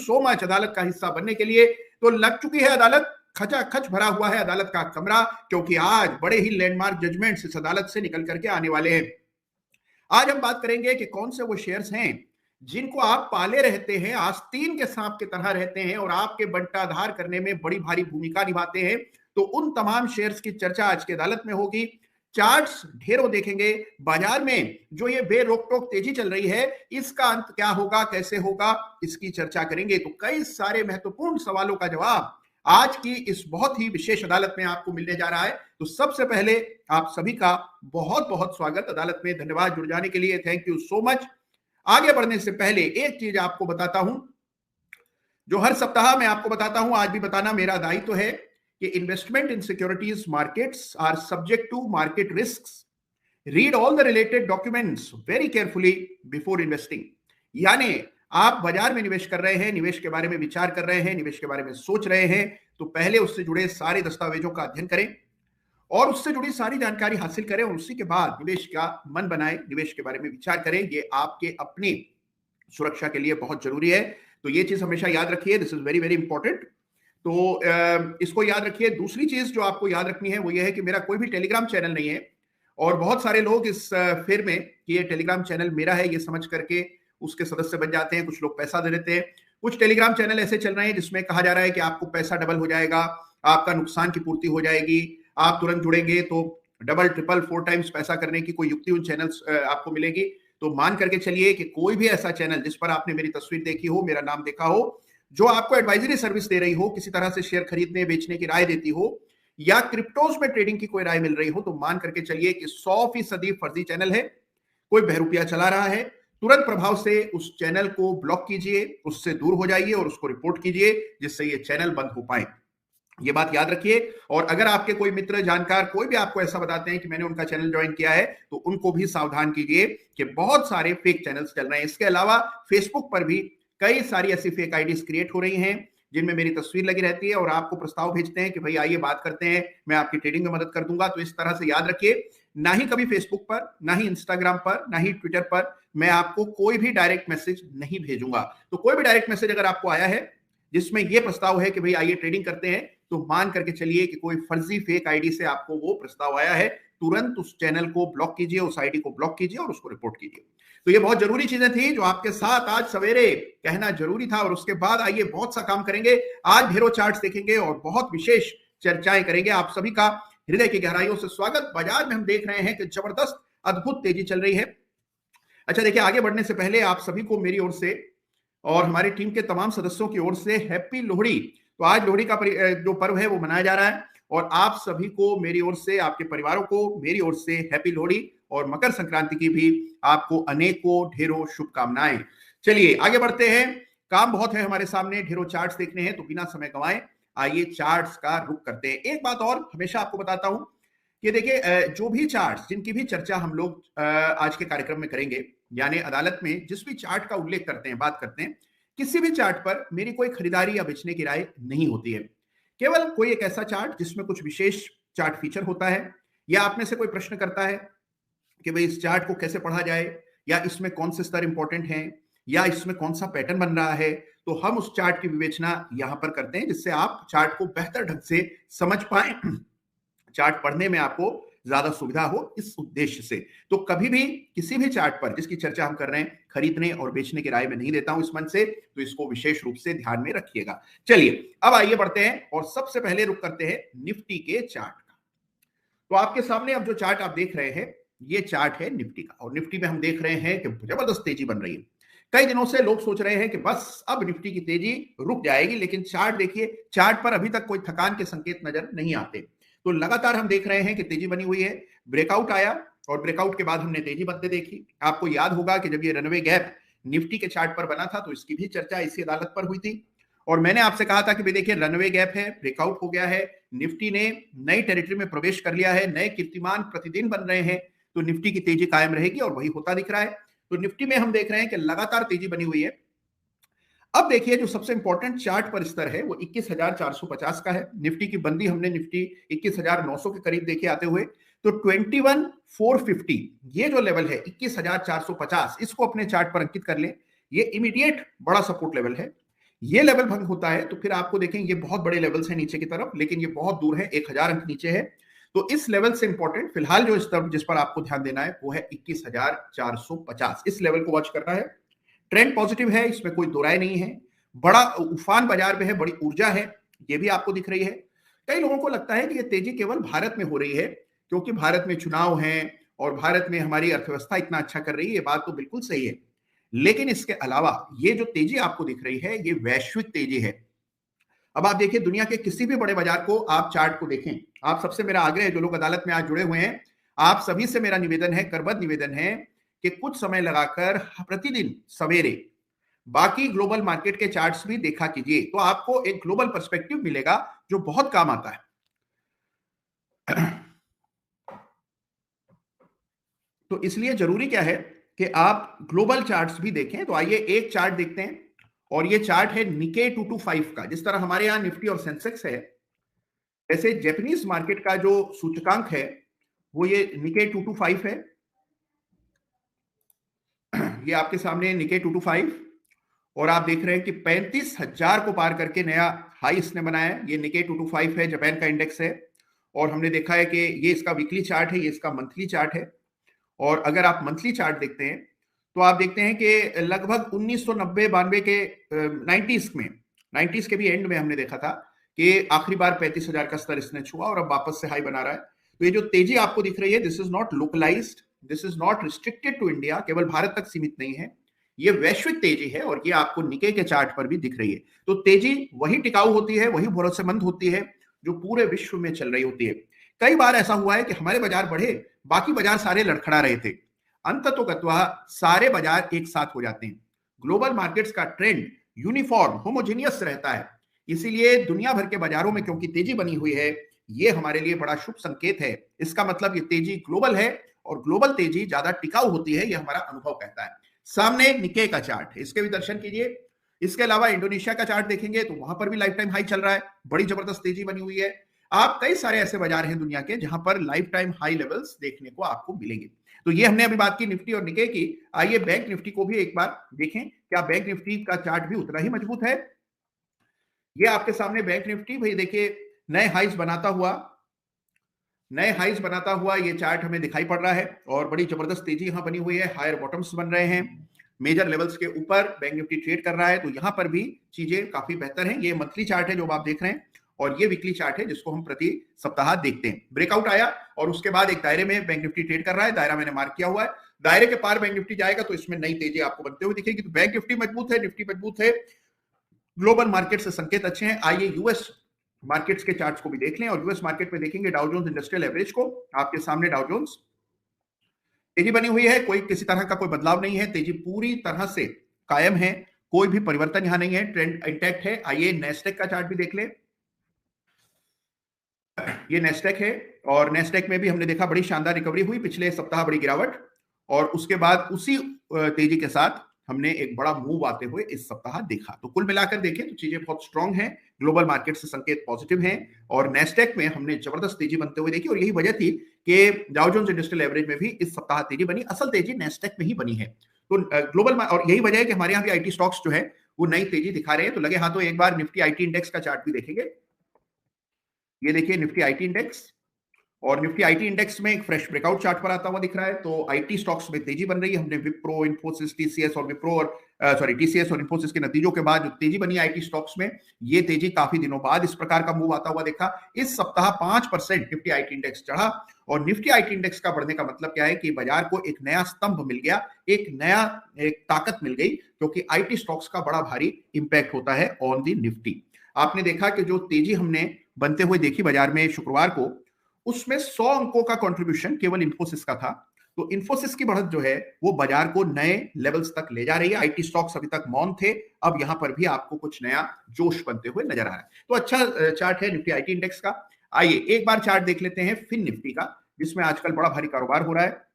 So much अदालत का हिस्सा बनने के लिए। तो लग चुकी है अदालत, खचाखच भरा हुआ है अदालत का कमरा, क्योंकि आज बड़े ही लैंडमार्क जजमेंट्स इस अदालत से निकल करके आने वाले हैं। आज हम बात करेंगे कि कौन से वो शेयर्स हैं जिनको आप पाले रहते हैं, आस्तीन के सांप की तरह रहते हैं और आपके बंटाधार करने में बड़ी भारी भूमिका निभाते हैं। तो उन तमाम शेयर्स की चर्चा आज की अदालत में होगी। चार्ट्स ढेरों देखेंगे, बाजार में जो ये बेरोक टोक तेजी चल रही है इसका अंत क्या होगा, कैसे होगा, इसकी चर्चा करेंगे। तो कई सारे महत्वपूर्ण सवालों का जवाब आज की इस बहुत ही विशेष अदालत में आपको मिलने जा रहा है। तो सबसे पहले आप सभी का बहुत बहुत स्वागत अदालत में, धन्यवाद जुड़ जाने के लिए, थैंक यू सो मच। आगे बढ़ने से पहले एक चीज आपको बताता हूं, जो हर सप्ताह मैं आपको बताता हूं, आज भी बताना मेरा दायित्व है कि investment in securities markets are subject to market risks, read all the related documents very carefully before investing. यानी आप बाजार में निवेश कर रहे हैं, निवेश के बारे में विचार कर रहे हैं, निवेश के बारे में सोच रहे हैं, तो पहले उससे जुड़े सारे दस्तावेजों का अध्ययन करें और उससे जुड़ी सारी जानकारी हासिल करें और उसी के बाद निवेश का मन बनाएं, निवेश के बारे में विचार करें। ये आपके अपनी सुरक्षा के लिए बहुत जरूरी है। तो ये चीज हमेशा याद रखिए, this is very very important. तो इसको याद रखिए। दूसरी चीज जो आपको याद रखनी है वो ये है कि मेरा कोई भी टेलीग्राम चैनल नहीं है और बहुत सारे लोग इस फेर में कि ये टेलीग्राम चैनल मेरा है ये समझ करके उसके सदस्य बन जाते हैं। कुछ लोग पैसा दे देते हैं। कुछ टेलीग्राम चैनल ऐसे चल रहे हैं जिसमें कहा जा रहा है कि आपको पैसा डबल हो जाएगा, आपका नुकसान की पूर्ति हो जाएगी, आप तुरंत जुड़ेंगे तो डबल ट्रिपल 4 टाइम्स पैसा करने की कोई युक्ति उन चैनल्स आपको मिलेगी। तो मान करके चलिए कि कोई भी ऐसा चैनल जिस पर आपने मेरी तस्वीर देखी हो, मेरा नाम देखा हो, जो आपको एडवाइजरी सर्विस दे रही हो, किसी तरह से शेयर खरीदने बेचने की राय देती हो या क्रिप्टोज में ट्रेडिंग की कोई राय मिल रही हो, तो मान करके चलिए कि 100% फर्जी चैनल है, कोई बहरूपिया चला रहा है। तुरंत प्रभाव से उस चैनल को ब्लॉक कीजिए, उससे दूर हो जाइए और उसको रिपोर्ट कीजिए जिससे ये चैनल बंद हो पाए। ये बात याद रखिए। और अगर आपके कोई मित्र जानकार कोई भी आपको ऐसा बताते हैं कि मैंने उनका चैनल ज्वाइन किया है, तो उनको भी सावधान कीजिए कि बहुत सारे फेक चैनल्स चल रहे हैं। इसके अलावा फेसबुक पर भी कई सारी ऐसी फेक आईडीज क्रिएट हो रही हैं जिनमें मेरी तस्वीर लगी रहती है और आपको प्रस्ताव भेजते हैं कि भाई आइए बात करते हैं, मैं आपकी ट्रेडिंग में मदद कर दूंगा। तो इस तरह से याद रखिए, ना ही कभी फेसबुक पर, ना ही इंस्टाग्राम पर, ना ही ट्विटर पर मैं आपको कोई भी डायरेक्ट मैसेज नहीं भेजूंगा। तो कोई भी डायरेक्ट मैसेज अगर आपको आया है जिसमें यह प्रस्ताव है कि भाई आइए ट्रेडिंग करते हैं, तो मान करके चलिए कि कोई फर्जी फेक आईडी से आपको वो प्रस्ताव आया है। तुरंत उस चैनल को ब्लॉक कीजिए, उस आईडी को ब्लॉक कीजिए और उसको रिपोर्ट कीजिए। तो ये बहुत जरूरी चीजें थी जो आपके साथ आज सवेरे कहना जरूरी था। और उसके बाद आइए बहुत सा काम करेंगे। आज ढेरों चार्ट्स देखेंगे और बहुत विशेष चर्चाएं करेंगे। आप सभी का हृदय की गहराइयों से स्वागत। बाजार में हम देख रहे हैं कि जबरदस्त अद्भुत तेजी चल रही है। अच्छा देखिए, आगे बढ़ने से पहले आप सभी को मेरी ओर से और हमारी टीम के तमाम सदस्यों की ओर से हैप्पी लोहड़ी। तो आज लोहड़ी का जो पर्व है वो मनाया जा रहा है और आप सभी को मेरी ओर से, आपके परिवारों को मेरी ओर से हैप्पी लोहड़ी और मकर संक्रांति की भी आपको अनेकों ढेरों शुभकामनाएं। चलिए आगे बढ़ते हैं, काम बहुत है हमारे सामने, ढेरों चार्ट्स देखने हैं, तो बिना समय गंवाए आइए चार्ट्स का रुख करते हैं। एक बात और हमेशा आपको बताता हूं कि देखिए, जो भी चार्ट्स जिनकी भी चर्चा हम लोग आज के कार्यक्रम में करेंगे, यानी अदालत में जिस भी चार्ट का उल्लेख करते हैं, बात करते हैं, किसी भी चार्ट पर मेरी कोई खरीदारी या बेचने की राय नहीं होती है। केवल कोई एक ऐसा चार्ट जिसमें कुछ विशेष चार्ट फीचर होता है, या आप में से कोई प्रश्न करता है कि भाई इस चार्ट को कैसे पढ़ा जाए, या इसमें कौन से स्तर इंपॉर्टेंट हैं, या इसमें कौन सा पैटर्न बन रहा है, तो हम उस चार्ट की विवेचना यहां पर करते हैं जिससे आप चार्ट को बेहतर ढंग से समझ पाए, चार्ट पढ़ने में आपको ज्यादा सुविधा हो, इस उद्देश्य से। तो कभी भी किसी भी चार्ट पर जिसकी चर्चा हम कर रहे हैं, खरीदने और बेचने की राय में नहीं देता हूं इस मन से, तो इसको विशेष रूप से ध्यान में रखिएगा। चलिए अब आइए बढ़ते हैं और सबसे पहले रुक करते हैं निफ्टी के चार्ट का। तो आपके सामने अब जो चार्ट आप देख रहे हैं, ये चार्ट है निफ्टी का, और निफ्टी में हम देख रहे हैं कि जबरदस्त तेजी बन रही है। कई दिनों से लोग सोच रहे हैं कि बस अब निफ्टी की तेजी रुक जाएगी, लेकिन चार्ट देखिए, चार्ट पर अभी तक कोई थकान के संकेत नजर नहीं आते। तो लगातार हम देख रहे हैं कि तेजी बनी हुई है। ब्रेकआउट आया और ब्रेकआउट के बाद हमने तेजी बनते देखी। आपको याद होगा कि जब ये रनवे गैप निफ्टी के चार्ट पर बना था तो इसकी भी चर्चा इसी अदालत पर हुई थी और मैंने आपसे कहा था कि भाई देखिए, रनवे गैप है, ब्रेकआउट हो गया है, निफ्टी ने नई टेरिटरी में प्रवेश कर लिया है, नए कीर्तिमान प्रतिदिन बन रहे हैं, तो निफ्टी की तेजी कायम रहेगी और वही होता दिख रहा है। तो निफ्टी में हम देख रहे हैं कि लगातार तेजी बनी हुई है। अब देखिए, जो सबसे इंपॉर्टेंट चार्ट पर स्तर है वो 21,450 का है। निफ्टी की बंदी हमने निफ्टी 21,900 के करीब देखे आते हुए, तो 21,450 ये जो लेवल है 21,450, इसको अपने चार्ट पर अंकित कर लें। ये इमीडिएट बड़ा सपोर्ट लेवल है। ये लेवल भंग होता है तो फिर आपको देखें ये बहुत बड़े लेवल्स हैं नीचे की तरफ, लेकिन ये बहुत दूर है, 1000 अंक नीचे है। तो इस लेवल से इंपॉर्टेंट फिलहाल जो स्तर जिस पर आपको ध्यान देना है वो है 21,450। इस लेवल को वॉच करना है। ट्रेंड पॉजिटिव है, इसमें कोई दो राय नहीं है। बड़ा उफान बाजार में है, बड़ी ऊर्जा है, ये भी आपको दिख रही है। कई लोगों को लगता है कि ये तेजी केवल भारत में हो रही है क्योंकि भारत में चुनाव है और भारत में हमारी अर्थव्यवस्था इतना अच्छा कर रही है। ये बात तो बिल्कुल सही है, लेकिन इसके अलावा ये जो तेजी आपको दिख रही है ये वैश्विक तेजी है। अब आप देखिए दुनिया के किसी भी बड़े बाजार को आप चार्ट को देखें। आप सबसे मेरा आग्रह है, जो लोग अदालत में आज जुड़े हुए हैं, आप सभी से मेरा निवेदन है, करबद्ध निवेदन है कि कुछ समय लगाकर प्रतिदिन सवेरे बाकी ग्लोबल मार्केट के चार्ट्स भी देखा कीजिए, तो आपको एक ग्लोबल पर्सपेक्टिव मिलेगा जो बहुत काम आता है। तो इसलिए जरूरी क्या है कि आप ग्लोबल चार्ट्स भी देखें। तो आइए एक चार्ट देखते हैं, और ये चार्ट है निके 225 का। जिस तरह हमारे यहां निफ्टी और सेंसेक्स है, ऐसे जापानीज मार्केट का जो सूचकांक है वो ये निके 225 है। ये आपके सामने निके 225, और आप देख रहे हैं कि 35,000 को पार करके नया हाई इसने बनाया है। ये निके 225 है, जापान का इंडेक्स है, और हमने देखा है कि ये इसका वीकली चार्ट है, ये इसका मंथली चार्ट है। और अगर आप मंथली चार्ट देखते हैं तो आप देखते हैं कि लगभग 1990-92 के 90s के भी एंड में हमने देखा था कि आखिरी बार 35,000 का स्तर इसने छुआ और अब वापस से हाई बना रहा है। तो ये जो तेजी आपको दिख रही है, this is not localised, this is not restricted to India, केवल भारत तक सीमित नहीं है, ये वैश्विक तेजी है, और ये आपको निके के चार्ट पर भी दिख रही है। तो तेजी वही टिकाऊ होती है, वही भरोसेमंद होती है जो पूरे विश्व में चल रही होती है। कई बार ऐसा हुआ है कि हमारे बाजार बढ़े, बाकी बाजार सारे लड़खड़ा रहे थे, अंततोगत्वा सारे बाजार एक साथ हो जाते हैं। ग्लोबल मार्केट्स का ट्रेंड यूनिफॉर्म होमोजेनियस रहता है, इसीलिए दुनिया भर के बाजारों में क्योंकि तेजी बनी हुई है, ये हमारे लिए बड़ा शुभ संकेत है। इसका मतलब ये तेजी ग्लोबल है, और ग्लोबल तेजी ज्यादा टिकाऊ होती है, ये हमारा अनुभव कहता है। सामने निके का चार्ट है, इसके भी दर्शन कीजिए। इसके अलावा इंडोनेशिया का चार्ट देखेंगे तो वहां पर भी लाइफ टाइम हाई चल रहा है, बड़ी जबरदस्त तेजी बनी हुई है। आप कई सारे ऐसे बाजार हैं दुनिया के जहां पर लाइफ टाइम हाई लेवल्स देखने को आपको मिलेंगे। तो ये हमने अभी बात की निफ्टी और निके की। आइए बैंक निफ्टी को भी एक बार देखें, क्या बैंक निफ्टी का चार्ट भी उतना ही मजबूत है। ये आपके सामने बैंक निफ्टी, भाई देखिए नए हाइज बनाता हुआ ये चार्ट हमें दिखाई पड़ रहा है, और बड़ी जबरदस्त तेजी यहां बनी हुई है, हायर बॉटम्स बन रहे हैं, मेजर लेवल्स के ऊपर बैंक निफ्टी ट्रेड कर रहा है। तो यहां पर भी चीजें काफी बेहतर हैं। ये मंथली चार्ट है जो आप देख रहे हैं, और ये वीकली चार्ट है जिसको हम प्रति सप्ताह देखते हैं। ब्रेकआउट आया और उसके बाद एक दायरे में बैंक निफ्टी ट्रेड कर रहा है, दायरा मैंने मार्क किया हुआ है। दायरे के पार बैंक निफ्टी जाएगा तो इसमें नई तेजी आपको बनते हुए दिखेगी। तो बैंक निफ्टी मजबूत है, निफ्टी मजबूत है, ग्लोबल मार्केट से संकेत अच्छे हैं। आइए यूएस मार्केट्स के चार्ट्स को भी देख लें, और यूएस मार्केट में देखेंगे डाउ जोन्स इंडस्ट्रियल एवरेज को। आपके सामने डाउ जोन्स तेजी बनी हुई है, कोई किसी तरह का कोई बदलाव नहीं है, तेजी पूरी तरह से कायम है, कोई भी परिवर्तन यहां नहीं है, ट्रेंड इंटैक्ट है। आइए नेस्डेक का चार्ट भी देख लें। ये नेस्डेक है, और नेस्डेक में भी हमने देखा बड़ी शानदार रिकवरी हुई, पिछले सप्ताह बड़ी गिरावट, और उसके बाद उसी तेजी के साथ हमने एक बड़ा मूव आते हुए इस सप्ताह देखा। तो कुल मिलाकर देखें तो चीजें बहुत स्ट्रांग हैं, ग्लोबल मार्केट से संकेत पॉजिटिव हैं, और नेस्डेक में हमने जबरदस्त तेजी बनते हुए देखी। और यही वजह थी कि डाउ जोन्स इंडस्ट्रियल एवरेज में भी इस सप्ताह तेजी बनी, असल तेजी नेस्डेक में ही बनी है। तो ग्लोबल, और यही वजह है कि हमारे यहाँ भी आईटी स्टॉक्स जो है वो नई तेजी दिखा रहे हैं। तो लगे हाथों एक बार निफ्टी आईटी इंडेक्स का चार्ट भी देखेंगे। ये देखिए निफ्टी आईटी इंडेक्स, और निफ्टी आईटी इंडेक्स में एक फ्रेश ब्रेकआउट चार्ट पर आता हुआ दिख रहा है। तो आईटी स्टॉक्स में तेजी बन रही है। हमने विप्रो, इन्फोसिस, टीसीएस और टीसीएस और इन्फोसिस के नतीजों के बाद जो तेजी बनी आईटी स्टॉक्स में, ये तेजी काफी दिनों बाद इस प्रकार का मूव आता हुआ देखा। इस सप्ताह 5% निफ्टी आईटी इंडेक्स चढ़ा, और निफ्टी आईटी इंडेक्स का बढ़ने का मतलब क्या है कि बाजार को एक नया स्तंभ मिल गया, एक ताकत मिल गई, क्योंकि आईटी स्टॉक्स का बड़ा भारी इंपैक्ट होता है ऑन दी निफ्टी। आपने देखा कि जो तेजी हमने बनते हुए देखी बाजार में शुक्रवार को, उसमें 100 अंकों का कंट्रीब्यूशन केवल इन्फोसिस का था। तो इन्फोसिस की बढ़त जो है वो बाजार को नए लेवल्स तक ले जा रही है। आईटी स्टॉक्स अभी तक मौन थे, अब यहां पर भी आपको कुछ नया जोश बनते हुए नजर आ रहा है। तो अच्छा चार्ट है निफ्टी आईटी इंडेक्स का। आइए एक बार चार्ट देख लेते हैं फिन निफ्टी का, जिसमें आजकल बड़ा भारी कारोबार हो रहा है।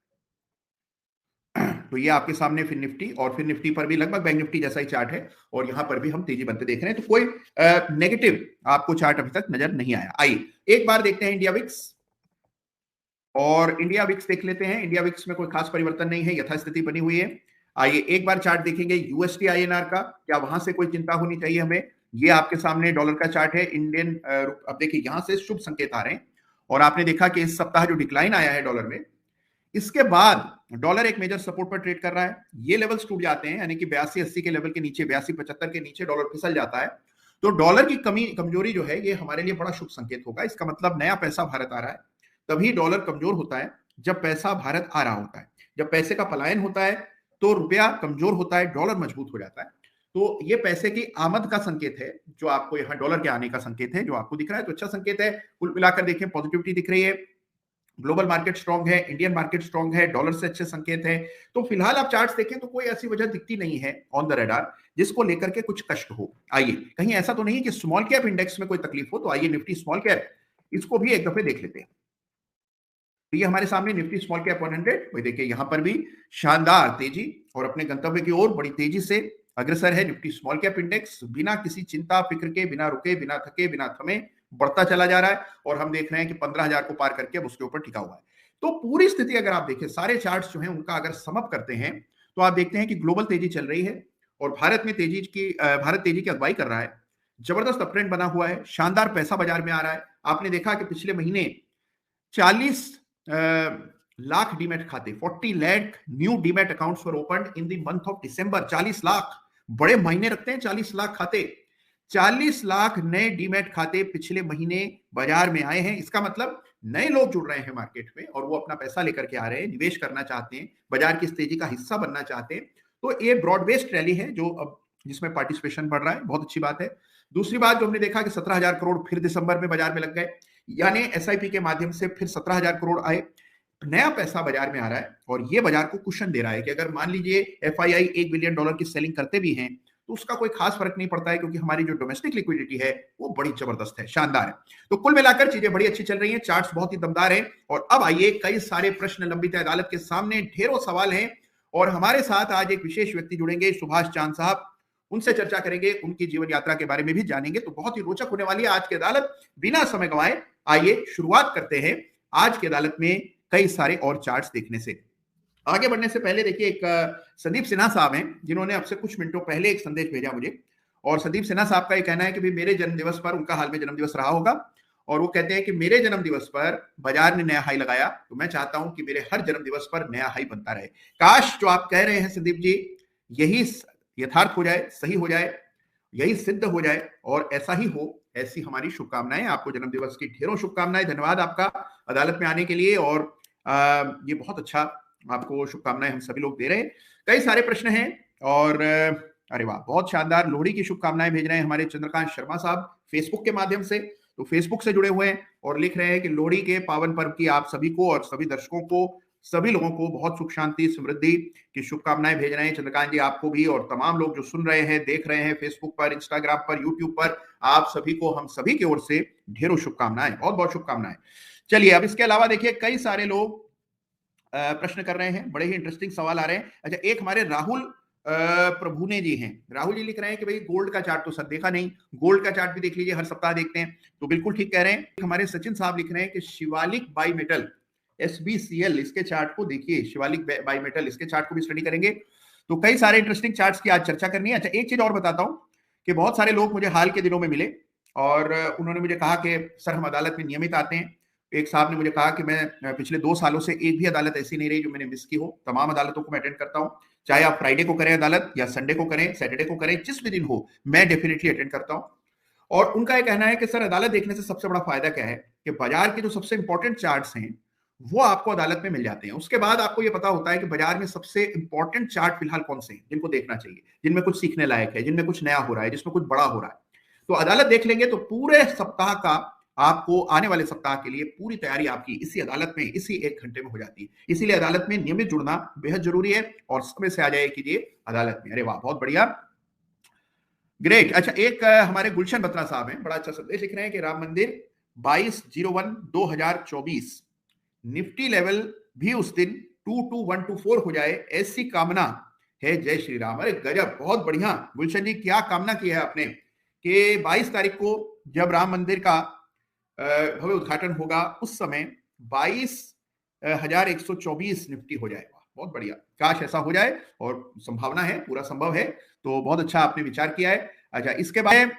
तो ये आपके सामने फिन निफ्टी, और फिन निफ्टी पर भी लगभग बैंक निफ्टी जैसा ही चार्ट है, और यहां पर भी हम तेजी बनते देख रहे हैं। तो कोई नेगेटिव आपको चार्ट अभी तक नजर नहीं आया। आइए एक बार देखते हैं इंडिया विक्स, और इंडिया विक्स देख लेते हैं। इंडिया विक्स में कोई खास परिवर्तन नहीं है, यथास्थिति बनी हुई है। आइए एक बार चार्ट देखेंगे यूएसडी आईएनआर का, क्या वहां से कोई चिंता होनी चाहिए हमें? ये आपके सामने डॉलर का चार्ट है इंडियन। अब देखिए यहां से शुभ संकेत आ रहे हैं और आपने देखा कि इस सप्ताह जो डिक्लाइन आया है डॉलर में, इसके बाद डॉलर एक मेजर सपोर्ट पर ट्रेड कर रहा है। ये लेवल्स टूट जाते हैं, यानी कि 82-80 के लेवल के नीचे, 82-75 के नीचे डॉलर फिसल जाता है, तो डॉलर की कमजोरी जो है ये हमारे लिए बड़ा शुभ संकेत होगा। इसका मतलब नया पैसा भारत आ रहा है। तभी डॉलर कमजोर होता है जब पैसा भारत आ रहा होता है। जब पैसे का पलायन होता है तो रुपया कमजोर होता है, डॉलर मजबूत हो जाता है। तो ये पैसे की आमद का संकेत है, जो आपको यहाँ डॉलर के आने का संकेत है, जो आपको दिख रहा है, तो अच्छा संकेत है। कुल मिलाकर देखें पॉजिटिविटी दिख रही है, ग्लोबल मार्केट स्ट्रांग है, इंडियन मार्केट स्ट्रांग है, डॉलर से अच्छे संकेत हैं। तो फिलहाल आप चार्ट्स देखें तो कोई ऐसी वजह दिखती नहीं है ऑन द रडार जिसको लेकर के कुछ कष्ट हो। आइए, कहीं ऐसा तो नहीं कि स्मॉल कैप इंडेक्स में कोई तकलीफ हो, तो आइए निफ्टी स्मॉल कैप इसको भी एक दफे देख लेते हैं। तो ये हमारे सामने निफ्टी स्मॉल कैप 100, वही देखिए यहां पर भी शानदार तेजी और अपने गंतव्य की ओर बड़ी तेजी से अग्रसर है निफ्टी स्मॉल कैप इंडेक्स। बिना किसी चिंता फिक्र के, बिना रुके, बिना थके, बिना थमे बढ़ता चला जा रहा है और हम देख रहे हैं कि 15,000 को पार करके अब उसके ऊपर टिका हुआ है। तो पूरी स्थिति अगर आप देखें, सारे चार्ट्स जो हैं उनका अगर समअप करते हैं तो आप देखते हैं कि ग्लोबल तेजी चल रही है और भारत में भारत तेजी की अगुवाई कर रहा है। जबरदस्त अपट्रेंड बना हुआ है, शानदार पैसा बाजार में आ रहा है। आपने देखा कि पिछले महीने 40 लाख डीमेट खाते, 40 lakh new demat accounts were opened in the month of December. 40 lakh बड़े महीने रखते हैं, 40 लाख खाते, 40 लाख नए डीमेट खाते पिछले महीने बाजार में आए हैं। इसका मतलब नए लोग जुड़ रहे हैं मार्केट में और वो अपना पैसा लेकर के आ रहे हैं, निवेश करना चाहते हैं, बाजार की तेजी का हिस्सा बनना चाहते हैं। तो ये ब्रॉड बेस्ड रैली है जो अब जिसमें पार्टिसिपेशन बढ़ रहा है, बहुत अच्छी बात है। दूसरी बात जो हमने देखा कि 17,000 करोड़ फिर दिसंबर में बाजार में लग गए, यानी एसआईपी के माध्यम से फिर 17,000 करोड़ आए। नया पैसा बाजार में आ रहा है और ये बाजार को कुशन दे रहा है कि अगर मान लीजिए एफआईआई $1 बिलियन की सेलिंग करते भी हैं तो उसका कोई खास फर्क नहीं पड़ता है, क्योंकि हमारी जो डोमेस्टिक लिक्विडिटी है वो बड़ी जबरदस्त है, शानदार है। तो कुल मिलाकर चीजें बड़ी अच्छी चल रही हैं, चार्ट्स बहुत ही दमदार हैं। और अब आइए, कई सारे प्रश्न लंबित है अदालत के सामने, ढेरों सवाल हैं और हमारे साथ आज एक विशेष व्यक्ति जुड़ेंगे, सुभाष चांद साहब। उनसे चर्चा करेंगे, उनकी जीवन यात्रा के बारे में भी जानेंगे। तो बहुत ही रोचक होने वाली है आज की अदालत। बिना समय गंवाए आइए शुरुआत करते हैं आज की अदालत में कई सारे और चार्ट्स देखने से। आगे बढ़ने से पहले देखिए, एक संदीप सिन्हा साहब हैं जिन्होंने अब से कुछ मिनटों पहले एक संदेश भेजा मुझे, और संदीप सिन्हा साहब का ये कहना है कि भाई मेरे जन्मदिवस पर, उनका हाल में जन्मदिवस रहा होगा, और वो कहते हैं कि मेरे जन्मदिवस पर बाजार ने नया हाई लगाया, तो मैं चाहता हूं कि मेरे हर जन्मदिवस पर नया हाई बनता रहे। काश जो आप कह रहे हैं संदीप जी, यही यथार्थ हो जाए, सही हो जाए, यही सिद्ध हो जाए और ऐसा ही हो, ऐसी हमारी शुभकामनाएं। आपको जन्मदिवस की ढेरों शुभकामनाएं। धन्यवाद आपका अदालत में आने के लिए, और ये बहुत अच्छा आपको शुभकामनाएं हम सभी लोग दे रहे हैं। कई सारे प्रश्न हैं और अरे वाह, बहुत शानदार। लोहड़ी की शुभकामनाएं भेज रहे हैं हमारे चंद्रकांत शर्मा साहब फेसबुक के माध्यम से, तो फेसबुक से जुड़े हुए हैं और लिख रहे हैं कि लोहड़ी के पावन पर्व की आप सभी को और सभी दर्शकों को, सभी लोगों को बहुत सुख शांति समृद्धि की शुभकामनाएं भेज रहे हैं। चंद्रकांत जी आपको भी, और तमाम लोग जो सुन रहे हैं, देख रहे हैं फेसबुक पर, इंस्टाग्राम पर, यूट्यूब पर, आप सभी को हम सभी की ओर से ढेरों शुभकामनाएं, बहुत बहुत शुभकामनाएं। चलिए, अब इसके अलावा देखिए कई सारे लोग प्रश्न कर रहे हैं, बड़े ही इंटरेस्टिंग सवाल आ रहे हैं। अच्छा, एक हमारे राहुल प्रभुने जी हैं, राहुल जी लिख रहे हैं कि भाई गोल्ड का चार्ट तो सर देखा नहीं, गोल्ड का चार्ट भी देख लीजिए, हर सप्ताह देखते हैं। तो बिल्कुल ठीक कह रहे हैं। हमारे सचिन साहब लिख रहे हैं कि शिवालिक बाई मेटल SBCL, इसके चार्ट को देखिए, शिवालिक बाई मेटल, इसके चार्ट को भी स्टडी करेंगे। तो कई सारे इंटरेस्टिंग चार्ट्स की आज चर्चा करनी है। अच्छा, एक चीज और बताता हूं कि बहुत सारे लोग मुझे हाल के दिनों में मिले और उन्होंने मुझे कहा कि सर हम अदालत में नियमित आते हैं। एक साहब ने मुझे कहा कि मैं पिछले 2 सालों से एक भी अदालत ऐसी नहीं रही जो मैंने मिस की हो, तमाम अदालतों को मैं अटेंड करता हूं, चाहे आप फ्राइडे को करें अदालत या संडे को करें, सैटरडे को करें, जिस भी दिन हो मैं डेफिनेटली अटेंड करता हूं। और उनका यह कहना है कि सर अदालत देखने से सबसे बड़ा फायदा क्या है कि बाजार के जो सबसे इंपॉर्टेंट चार्ट्स हैं वो आपको अदालत में मिल जाते हैं। उसके बाद आपको ये पता होता है कि बाजार में सबसे इंपॉर्टेंट चार्ट फिलहाल कौन से हैं जिनको देखना चाहिए, जिनमें कुछ सीखने लायक है, जिनमें कुछ नया हो रहा है, जिसमें कुछ बड़ा हो रहा है। तो अदालत देख लेंगे तो पूरे सप्ताह का, आपको आने वाले सप्ताह के लिए पूरी तैयारी आपकी इसी अदालत में, इसी 1 घंटे में हो जाती है। इसीलिए अदालत में नियमित जुड़ना बेहद जरूरी है और समय से आ जाए कीजिए अदालत में। अरे वाह, बहुत बढ़िया, ग्रेट। अच्छा, एक हमारे गुलशन बत्रा साहब हैं, बड़ा अच्छा संदेश लिख रहे हैं कि राम मंदिर 22/01/2024 निफ्टी लेवल भी उस दिन 22124 हो जाए, ऐसी कामना है, जय श्री राम। अरे गजब, बहुत बढ़िया गुलशन जी, क्या कामना की है आपने कि 22 तारीख को जब राम मंदिर का भव्य उद्घाटन होगा उस समय 22,124 निफ्टी हो जाएगा। बहुत बढ़िया, काश ऐसा हो जाए, और संभावना है, पूरा संभव है। तो बहुत अच्छा आपने विचार किया है। अच्छा, इसके बाद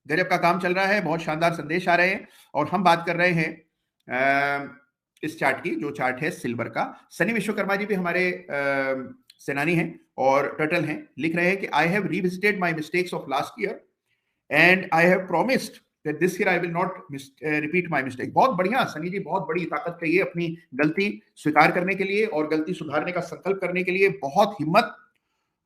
गजब का काम चल रहा है, बहुत शानदार संदेश आ रहे हैं, और हम बात कर रहे हैं इस चार्ट की, जो चार्ट है सिल्वर का। सनी विश्वकर्मा जी भी हमारे सेनानी हैं और टर्टल हैं, लिख रहे हैं कि I have revisited my mistakes of last year and I have promised that this year I will not repeat my mistake. बहुत बढ़िया सनी जी, बहुत बड़ी ताकत चाहिए अपनी गलती स्वीकार करने के लिए और गलती सुधारने का संकल्प करने के लिए। बहुत हिम्मत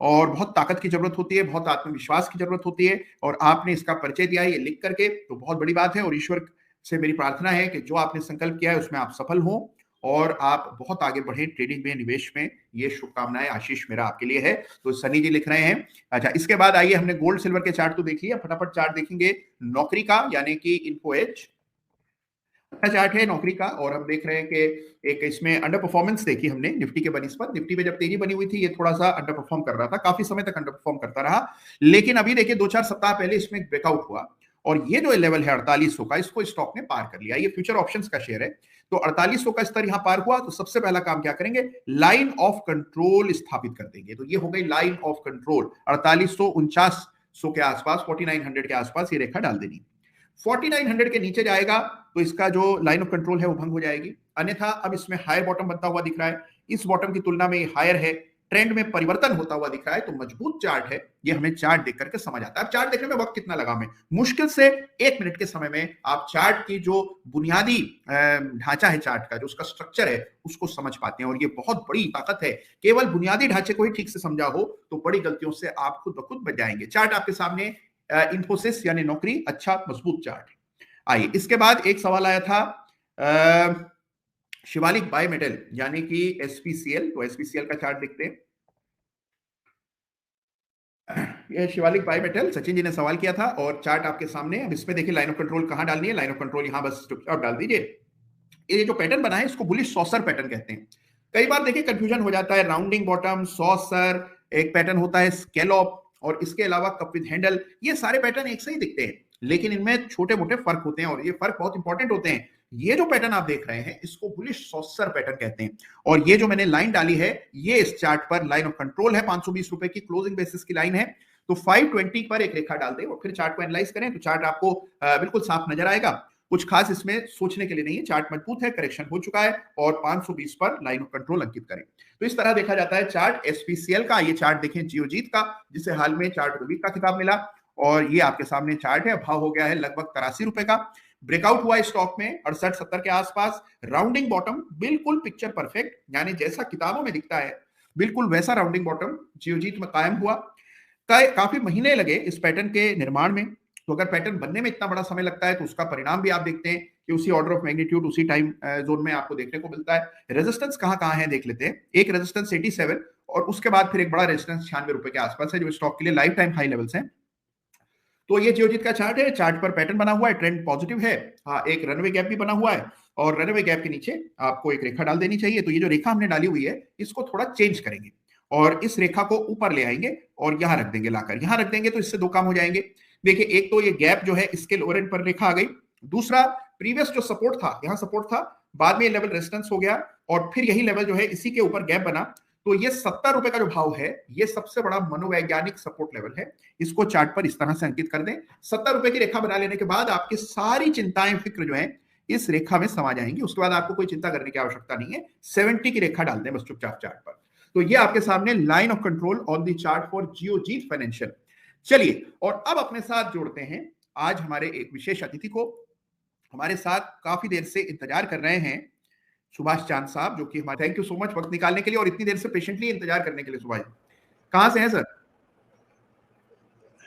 और बहुत ताकत की जरूरत होती है, बहुत आत्मविश्वास की जरूरत होती है, और आपने इसका परिचय दिया है ये लिख करके, तो बहुत बड़ी बात है। और ईश्वर से मेरी प्रार्थना है कि जो आपने संकल्प किया है उसमें आप सफल हों और आप बहुत आगे बढ़े ट्रेडिंग में, निवेश में। ये शुभकामनाएं, आशीष मेरा आपके लिए है। तो सनी जी लिख रहे हैं। अच्छा, इसके बाद आइए, हमने गोल्ड सिल्वर के चार्ट तो देख लिया, फटाफट चार्ट देखेंगे नौकरी का, यानी कि इन्फो एज। अच्छा चार्ट है नौकरी का, और हम देख रहे हैं कि एक इसमें अंडर परफॉर्मेंस देखी हमने निफ्टी के बनिस्पत। निफ्टी में जब तेजी बनी हुई थी ये थोड़ा सा अंडर परफॉर्म कर रहा था, काफी समय तक अंडर परफॉर्म करता रहा, लेकिन अभी देखिए 2-4 सप्ताह पहले इसमें ब्रेकआउट हुआ, और ये जो लेवल है 4800 का, इसको स्टॉक ने पार कर लिया। ये फ्यूचर ऑप्शंस का शेयर है, तो 4800 का स्तर यहां पार हुआ, तो सबसे पहला काम क्या करेंगे, लाइन ऑफ कंट्रोल स्थापित कर देंगे। तो ये हो गई लाइन ऑफ कंट्रोल, 4849 के आसपास, 4900 के आसपास ये रेखा डाल देनी। 4900 के नीचे जाएगा तो इसका जो लाइन ऑफ कंट्रोल है वो भंग हो जाएगी, अन्यथा अब इसमें हायर बॉटम बनता हुआ दिख रहा है, इस बॉटम की तुलना में ये हायर है, ट्रेंड में परिवर्तन होता हुआ दिख रहा है, तो मजबूत चार्ट है। ये हमें चार्ट देख करके समझ आता है। अब चार्ट देखने में वक्त कितना लगा हमें, मुश्किल से 1 मिनट के समय में आप चार्ट की जो बुनियादी ढांचा है चार्ट का, जो उसका स्ट्रक्चर है, उसको समझ पाते हैं, और ये बहुत बड़ी ताकत है। केवल बुनियादी ढांचे को ही ठीक से समझा हो तो बड़ी गलतियों से आप खुद ब खुद बच जाएंगे। चार्ट आपके सामने, इंफोसिस यानी नौकरी, अच्छा मजबूत चार्ट है। आइए, इसके बाद एक सवाल आया था शिवालिक बाय मेटल यानी कि एसपीसीएल, तो एसपीसीएल का चार्ट देखते हैं। ये शिवालिक बाय मेटल, सचिन जी ने सवाल किया था, और चार्ट आपके सामने। अब इसमें देखिए लाइन ऑफ कंट्रोल कहां डालनी है, लाइन ऑफ कंट्रोल यहां बस अब डाल दीजिए। ये जो पैटर्न बना है इसको बुलिश सॉसर पैटर्न कहते हैं। कई बार देखिए कंफ्यूजन हो जाता है, राउंडिंग बॉटम, सॉसर, एक पैटर्न होता है स्कैलॉप, और इसके अलावा कप विद हैंडल। ये सारे पैटर्न एक से ही दिखते हैं, लेकिन इनमें छोटे मोटे फर्क होते हैं, और ये फर्क बहुत इंपॉर्टेंट होते हैं। ये जो पैटर्न आप देख रहे हैं इसको बुलिश सॉसर पैटर्न कहते हैं, और ये जो मैंने लाइन डाली है ये इस चार्ट पर लाइन ऑफ कंट्रोल है, 520 रुपए की क्लोजिंग बेसिस की लाइन है। तो 520 पर एक रेखा डाल दें और फिर चार्ट को एनालाइज करें, तो चार्ट आपको बिल्कुल साफ नजर आएगा। कुछ खास इसमें सोचने के लिए नहीं है, चार्ट मजबूत है, करेक्शन हो चुका है, और 520 पर लाइन ऑफ कंट्रोल अंकित करें। तो इस तरह देखा जाता है चार्ट एसपीसीएल का। ये चार्ट देखें जियोजीत का, जिसे हाल में चार्ट रूबी का खिताब मिला, और ये आपके सामने चार्ट है। भाव हो गया है लगभग 83 रुपए का, ब्रेकआउट हुआ है स्टॉक में 68-70 के आसपास, राउंडिंग बॉटम, बिल्कुल पिक्चर परफेक्ट, यानी जैसा किताबों में दिखता है बिल्कुल वैसा राउंडिंग बॉटम जियोजीत में कायम हुआ। काफी महीने लगे इस पैटर्न के निर्माण में, तो अगर पैटर्न बनने में इतना बड़ा समय लगता है तो उसका परिणाम भी आप देखते हैं कि उसी ऑर्डर ऑफ मैग्नीट्यूड, उसी टाइम जोन में आपको देखने को मिलता है। रेजिस्टेंस कहां है देख लेते हैं। एक रेजिस्टेंस 87, और उसके बाद फिर एक बड़ा रेजिस्टेंस 96 रुपए के आसपास है, जो स्टॉक के लिए लाइफ टाइम हाई लेवल्स हैं। तो ये जियोजीत का चार्ट है, चार्ट पर पैटर्न बना हुआ है, ट्रेंड पॉजिटिव है। हाँ, एक रनवे गैप भी बना हुआ है, और रनवे गैप के नीचे आपको एक रेखा डाल देनी चाहिए। तो ये जो रेखा हमने डाली हुई है इसको थोड़ा चेंज करेंगे, और इस रेखा को ऊपर ले आएंगे और यहां रख देंगे, लाकर यहां रख देंगे, तो इससे दो काम हो जाएंगे। देखिए, एक तो ये गैप जो है इसके लोअर एंड पर रेखा आ गई, दूसरा प्रीवियस जो सपोर्ट था, यहां सपोर्ट था, बाद में ये लेवल रेजिस्टेंस हो गया, और फिर यही लेवल जो है इसी के ऊपर गैप बना। तो ये 70 रुपए का जो भाव है ये सबसे बड़ा मनोवैज्ञानिक सपोर्ट लेवल है। इसको चार्ट पर इस तरह से अंकित कर दें। 70 रुपए की रेखा बना लेने के बाद आपकी सारी चिंताएं, फिक्र जो है इस रेखा में समा जाएंगी। उसके बाद आपको कोई चिंता करने की आवश्यकता नहीं है। 70 की रेखा डाल दें बस चुपचाप चार्ट पर। तो ये आपके सामने line of control on the chart for Geojit financial. चलिए, और अब अपने साथ जोड़ते हैं आज हमारे एक विशेष अतिथि को। हमारे साथ काफी देर से इंतजार कर रहे हैं सुभाष चांद साहब, जो कि हमारे, थैंक यू सो मच वक्त निकालने के लिए और इतनी देर से पेशेंटली इंतजार करने के लिए। सुभाष, कहाँ से हैं सर?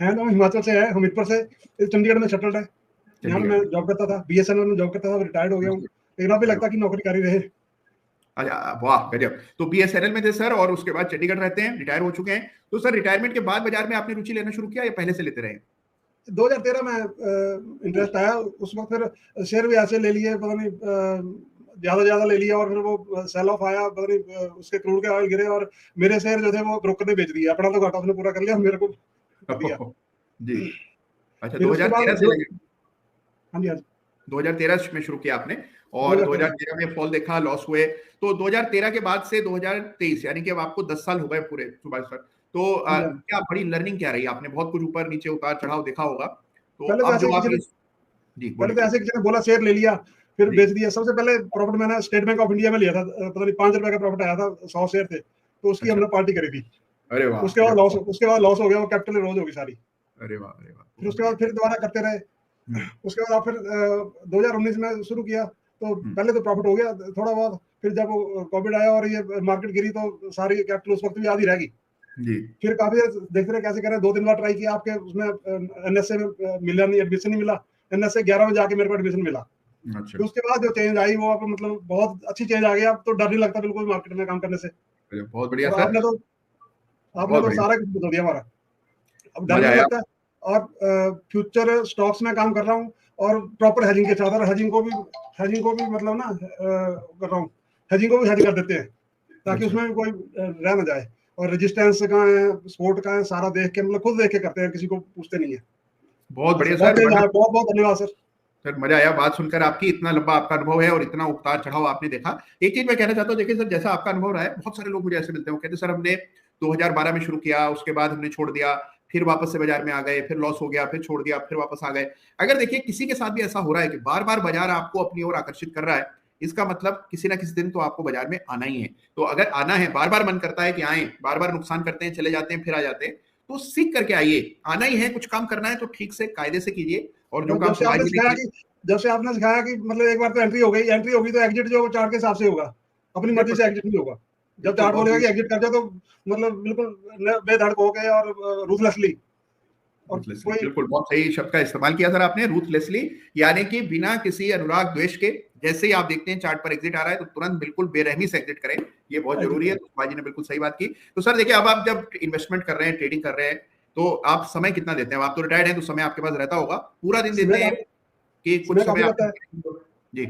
है ना, हिमाचल से है, हमीरपुर से, चंडीगढ़ में सेटल्ड है। यहाँ मैं जॉब करता था, बीएसएनएल में जॉब करता था, रिटायर्ड हो गया हूँ, लेकिन अभी लगता कि नौकरी कर ही रहे। अच्छा, वाह गजब। तो बीएसएनएल में थे सर, और उसके बाद चंडीगढ़ रहते हैं, रिटायर हो चुके हैं। तो सर, रिटायरमेंट के बाद बाजार में आपने रुचि लेना शुरू किया या पहले से लेते रहे? 2013 में इंटरेस्ट आया, उस वक्त फिर शेयर भी ऐसे ले लिए, पता नहीं ज्यादा ले लिया, और फिर वो सेल ऑफ आया, पता नहीं उसके क्रूड के ऑयल गिरे, और मेरे शेयर जो थे वो ब्रोकर ने बेच दिया। अपना तो घाटा उसने पूरा कर लिया, मेरे को दिया जी। अच्छा, 2013 से लगे? हाँ जी, 2013 में शुरू किया आपने। और 2013 में फॉल देखा, लॉस हुए। तो 2013 के बाद से 2023 यानी कि अब आपको 10 साल हो गए पूरे सुभाष सर। तो क्या बड़ी लर्निंग क्या रही? आपने बहुत कुछ ऊपर नीचे उतार चढ़ाव देखा होगा, तो अब जो आप जी पहले तो ऐसे किसी ने बोला शेयर ले लिया फिर बेच दिया। सबसे पहले प्रॉफिट मैंने स्टेट बैंक ऑफ इंडिया में लिया था, पता नहीं 5 रुपए का प्रॉफिट आया था, 100 शेयर थे, तो उसकी हमने पार्टी करी थी। अरे वाह। उसके बाद लॉस हो गया, वो कैपिटल रोज होगी सारी। अरे वाह, अरे वाह। फिर उसके बाद फिर दोबारा करते रहे। उसके बाद फिर 2019 में शुरू किया, तो पहले तो प्रॉफिट हो गया थोड़ा बहुत, फिर जब कोविड आया और ये मार्केट गिरी तो सारी कैपिटल उस वक्त भी आधी रह गई जी। फिर काफी देखते रहे कैसे करें, 2-3 बार ट्राई किया, आपके उसमें एनएसए में मिला नहीं, एडमिशन नहीं मिला। एनएसए 11 में जाके मेरे को एडमिशन मिला। अच्छा। तो उसके बाद जो चेंज आई वो अब मतलब बहुत अच्छी चेंज आ गई, अब तो डर नहीं लगता बिल्कुल मार्केट में काम करने से। बहुत बढ़िया सर। आपने तो सारा कुछ बता दिया हमारा, अब डर नहीं लगता। और फ्यूचर स्टॉक्स में काम कर रहा हूँ और प्रॉपर हेजिंग के साथ, और हेजिंग को भी मतलब ना कर रहा हूँ, हेजिंग को भी हेज कर देते हैं ताकि उसमें भी कोई रह ना जाए। और रेजिस्टेंस कहाँ है, सपोर्ट कहाँ है, सारा देख के मतलब खुद देख के करते हैं, किसी को पूछते नहीं है। बहुत बढ़िया सर, बहुत बहुत धन्यवाद सर। सर मजा आया बात सुनकर आपकी, इतना लंबा आपका अनुभव है और इतना उतार चढ़ाव आपने देखा। एक चीज मैं कहना चाहता हूँ, देखिए सर जैसा आपका अनुभव रहा है, बहुत सारे लोग मुझे ऐसे मिलते हैं, कहते सर हमने 2012 में शुरू किया, उसके बाद हमने छोड़ दिया, फिर वापस से बाजार में आ गए, फिर लॉस हो गया, फिर छोड़ दिया, फिर वापस आ गए। अगर देखिए किसी के साथ भी ऐसा हो रहा है कि बार बार बाजार आपको अपनी ओर आकर्षित कर रहा है, इसका मतलब किसी ना किसी दिन तो आपको बाजार में आना ही है। तो अगर आना है, बार बार मन करता है कि आए, बार बार नुकसान करते हैं, चले जाते हैं, फिर आ जाते हैं, तो सीख करके आइए। आना ही है, कुछ काम करना है तो ठीक से कायदे से कीजिए। और जो काम जब से आपने सिखाया कि मतलब एक बार तो एंट्री होगी तो एग्जिट जो चार्ट के हिसाब से होगा, अपनी मर्जी से एग्जिट नहीं होगा। जब चार्ट बोलेगा कि एग्जिट कर जाओ तो मतलब बिल्कुल बेधड़क हो गए और रूथलेसली। बिल्कुल बहुत सही शब्द का इस्तेमाल किया सर आपने, रूथलेसली, यानी कि बिना किसी अनुराग द्वेष के। जैसे ही आप देखते हैं चार्ट पर एग्जिट आ रहा है तो तुरंत बिल्कुल बेरहमी से एग्जिट करें, ये बहुत जरूरी है। तो सुभाष जी ने बिल्कुल सही बात की। तो सर देखिए, अब आप जब इन्वेस्टमेंट कर रहे हैं, ट्रेडिंग कर रहे हैं, तो आप समय कितना देते हैं? आप तो रिटायर्ड हैं तो समय आपके पास रहता होगा, पूरा दिन देते हैं कि कुछ समय जी?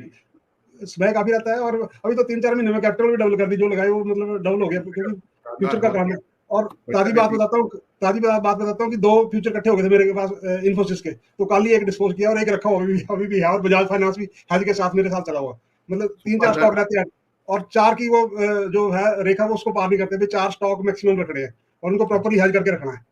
समय काफी रहता है, और अभी तो 3-4 महीने में कैपिटल भी डबल कर दी, जो लगाई वो मतलब डबल हो गया, क्योंकि फ्यूचर का काम है। और ताजी बात बताता हूँ कि 2 फ्यूचर इकट्ठे हो गए थे मेरे पास इन्फोसिस के, तो कल ही एक डिस्पोज किया और एक रखा हुआ अभी भी है, और बजाज फाइनेंस भी हेज के साथ मेरे साथ चला हुआ। मतलब 3-4 स्टॉक रहते हैं, और 4 की वो जो है रेखा वो उसको पार नहीं करते, 4 स्टॉक मैक्सिमम रखने हैं और उनको प्रॉपर्ली हेज करके रखना है।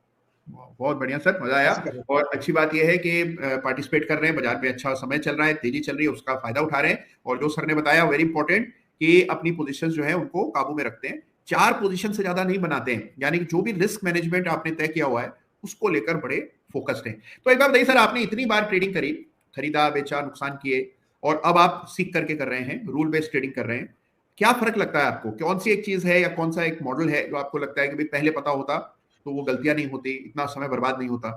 बहुत बढ़िया सर, मजा आया। और अच्छी बात यह है कि पार्टिसिपेट कर रहे हैं, बाजार में अच्छा समय चल रहा है, तेजी चल रही है, उसका फायदा उठा रहे हैं। और जो सर ने बताया वेरी इंपॉर्टेंट, कि अपनी पोजीशन जो है उनको काबू में रखते हैं, 4 पोजीशन से ज्यादा नहीं बनाते हैं, यानी कि जो भी रिस्क मैनेजमेंट आपने तय किया हुआ है उसको लेकर बड़े फोकस्ड हैं। तो एक बार बताइए सर, आपने इतनी बार ट्रेडिंग करी, खरीदा बेचा, नुकसान किए, और अब आप सीख करके कर रहे हैं, रूल बेस्ड ट्रेडिंग कर रहे हैं, क्या फर्क लगता है आपको? कौन सी एक चीज है या कौन सा एक मॉडल है जो आपको लगता है कि भाई पहले पता होता तो वो गलतियां नहीं होती, इतना समय बर्बाद नहीं होता?